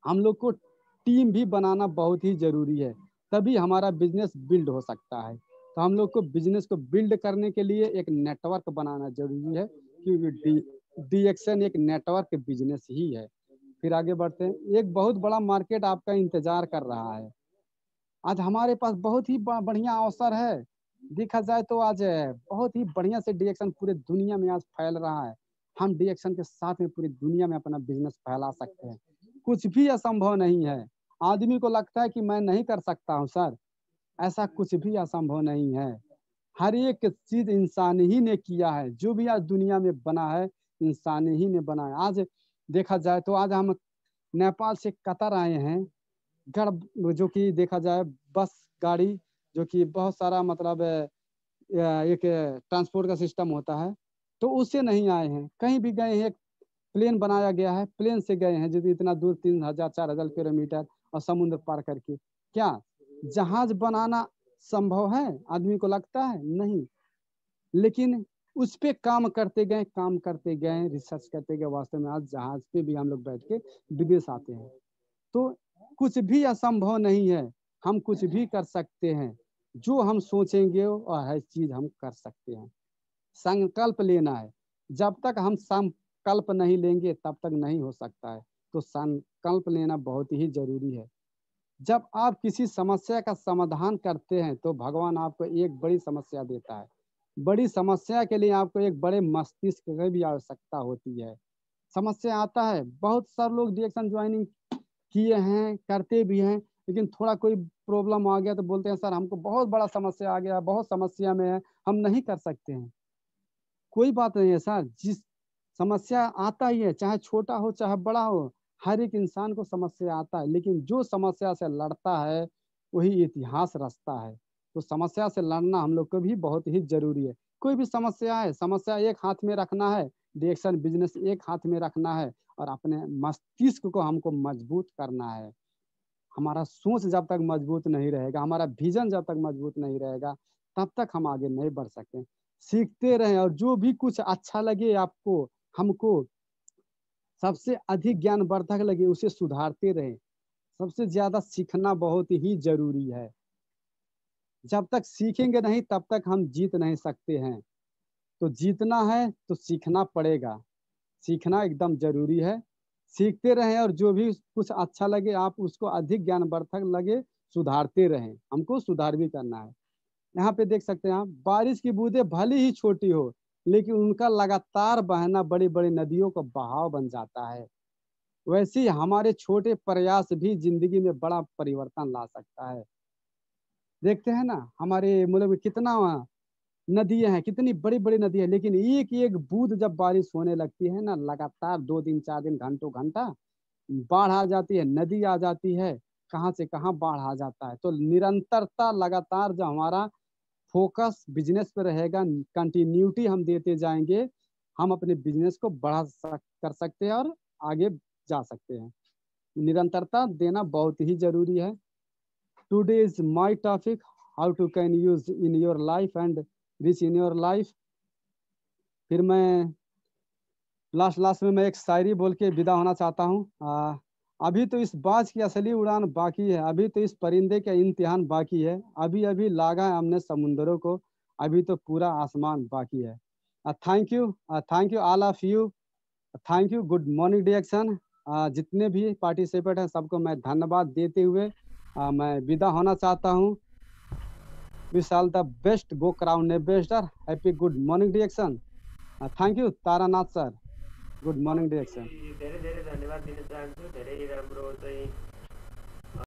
हम लोग को टीम भी बनाना बहुत ही जरूरी है, तभी हमारा बिजनेस बिल्ड हो सकता है। तो हम लोग को बिजनेस को बिल्ड करने के लिए एक नेटवर्क बनाना जरूरी है, क्योंकि डिएक्शन एक नेटवर्क बिजनेस ही है। फिर आगे बढ़ते हैं, एक बहुत बड़ा मार्केट आपका इंतजार कर रहा है। आज हमारे पास बहुत ही बढ़िया अवसर है। देखा जाए तो आज बहुत ही बढ़िया से डिएक्शन पूरे दुनिया में आज फैल रहा है। हम डिएक्शन के साथ में पूरी दुनिया में अपना बिजनेस फैला सकते हैं। कुछ भी असंभव नहीं है। आदमी को लगता है कि मैं नहीं कर सकता हूँ सर, ऐसा कुछ भी असंभव नहीं है। हर एक चीज इंसान ही ने किया है, जो भी आज दुनिया में बना है इंसान ही ने बनाया। आज देखा जाए तो आज हम नेपाल से कतर आए हैं, जो कि देखा जाए बस गाड़ी, जो कि बहुत सारा मतलब एक ट्रांसपोर्ट का सिस्टम होता है, तो उससे नहीं आए हैं। कहीं भी गए हैं, एक प्लेन बनाया गया है, प्लेन से गए हैं, जो इतना दूर 3000 4000 किलोमीटर और समुद्र पार करके। क्या जहाज बनाना संभव है? आदमी को लगता है नहीं, लेकिन उस पे काम करते गए, रिसर्च करते गए, वास्तव में आज जहाज पे भी हम लोग बैठ के विदेश आते हैं। तो कुछ भी असंभव नहीं है, हम कुछ भी कर सकते हैं। जो हम सोचेंगे और हर चीज हम कर सकते हैं। संकल्प लेना है। जब तक हम संकल्प नहीं लेंगे तब तक नहीं हो सकता है। तो संकल्प लेना बहुत ही जरूरी है। जब आप किसी समस्या का समाधान करते हैं तो भगवान आपको एक बड़ी समस्या देता है। बड़ी समस्या के लिए आपको एक बड़े मस्तिष्क की भी आवश्यकता होती है। समस्या आता है, बहुत सारे लोग डिएक्शन ज्वाइनिंग किए हैं, करते भी हैं, लेकिन थोड़ा कोई प्रॉब्लम आ गया तो बोलते हैं सर हमको बहुत बड़ा समस्या आ गया, बहुत समस्या में है, हम नहीं कर सकते हैं। कोई बात नहीं है सर, जिस समस्या आता ही है, चाहे छोटा हो चाहे बड़ा हो, हर एक इंसान को समस्या आता है, लेकिन जो समस्या से लड़ता है वही इतिहास रचता है। तो समस्या से लड़ना हम लोग को भी बहुत ही जरूरी है। कोई भी समस्या है, समस्या एक हाथ में रखना है, डिएक्शन बिजनेस एक हाथ में रखना है, और अपने मस्तिष्क को हमको मजबूत करना है। हमारा सोच जब तक मजबूत नहीं रहेगा, हमारा विजन जब तक मजबूत नहीं रहेगा, तब तक हम आगे नहीं बढ़ सकते। सीखते रहें, और जो भी कुछ अच्छा लगे आपको, हमको सबसे अधिक ज्ञानवर्धक लगे, उसे सुधारते रहें। सबसे ज्यादा सीखना बहुत ही जरूरी है। जब तक सीखेंगे नहीं तब तक हम जीत नहीं सकते हैं। तो जीतना है तो सीखना पड़ेगा। सीखना एकदम जरूरी है। सीखते रहें, और जो भी कुछ अच्छा लगे आप उसको अधिक ज्ञानवर्धक लगे, सुधारते रहें। हमको सुधार भी करना है। यहाँ पे देख सकते हैं आप, बारिश की बूंदें भले ही छोटी हो, लेकिन उनका लगातार बहना बड़ी बड़ी नदियों का बहाव बन जाता है। वैसे ही हमारे छोटे प्रयास भी जिंदगी में बड़ा परिवर्तन ला सकता है। देखते हैं ना, हमारे मुल्क में कितना नदियां हैं, कितनी बड़ी बड़ी नदी है, लेकिन एक एक बूंद जब बारिश होने लगती है ना, लगातार 2 दिन 4 दिन घंटों घंटा बाढ़ आ जाती है, नदी आ जाती है, कहाँ से कहाँ बाढ़ आ जाता है। तो निरंतरता, लगातार जो हमारा फोकस बिजनेस पे रहेगा, कंटिन्यूटी हम देते जाएंगे, हम अपने बिजनेस को कर सकते हैं और आगे जा सकते हैं। निरंतरता देना बहुत ही जरूरी है। Today is my topic, how to can use in your life and rich in your life. फिर मैं लास्ट में मैं एक शायरी बोल के विदा होना चाहता हूँ। अभी तो इस बाज की असली उड़ान बाकी है, अभी तो इस परिंदे का इम्तिहान बाकी है, अभी अभी लागा है हमने समुंदरों को, अभी तो पूरा आसमान बाकी है। Thank you all of you. Thank you. Good morning DXN. जितने भी पार्टिसिपेट हैं सबको मैं धन्यवाद देते हुए मैं विदा होना चाहता हूँ। Wish all the best, go crown ambassador, happy good morning DXN. Thank you Taranath sir, good morning DXN. धेरै धेरै धन्यवाद दिन चाहन्छु। धेरै राम्रो चाहिँ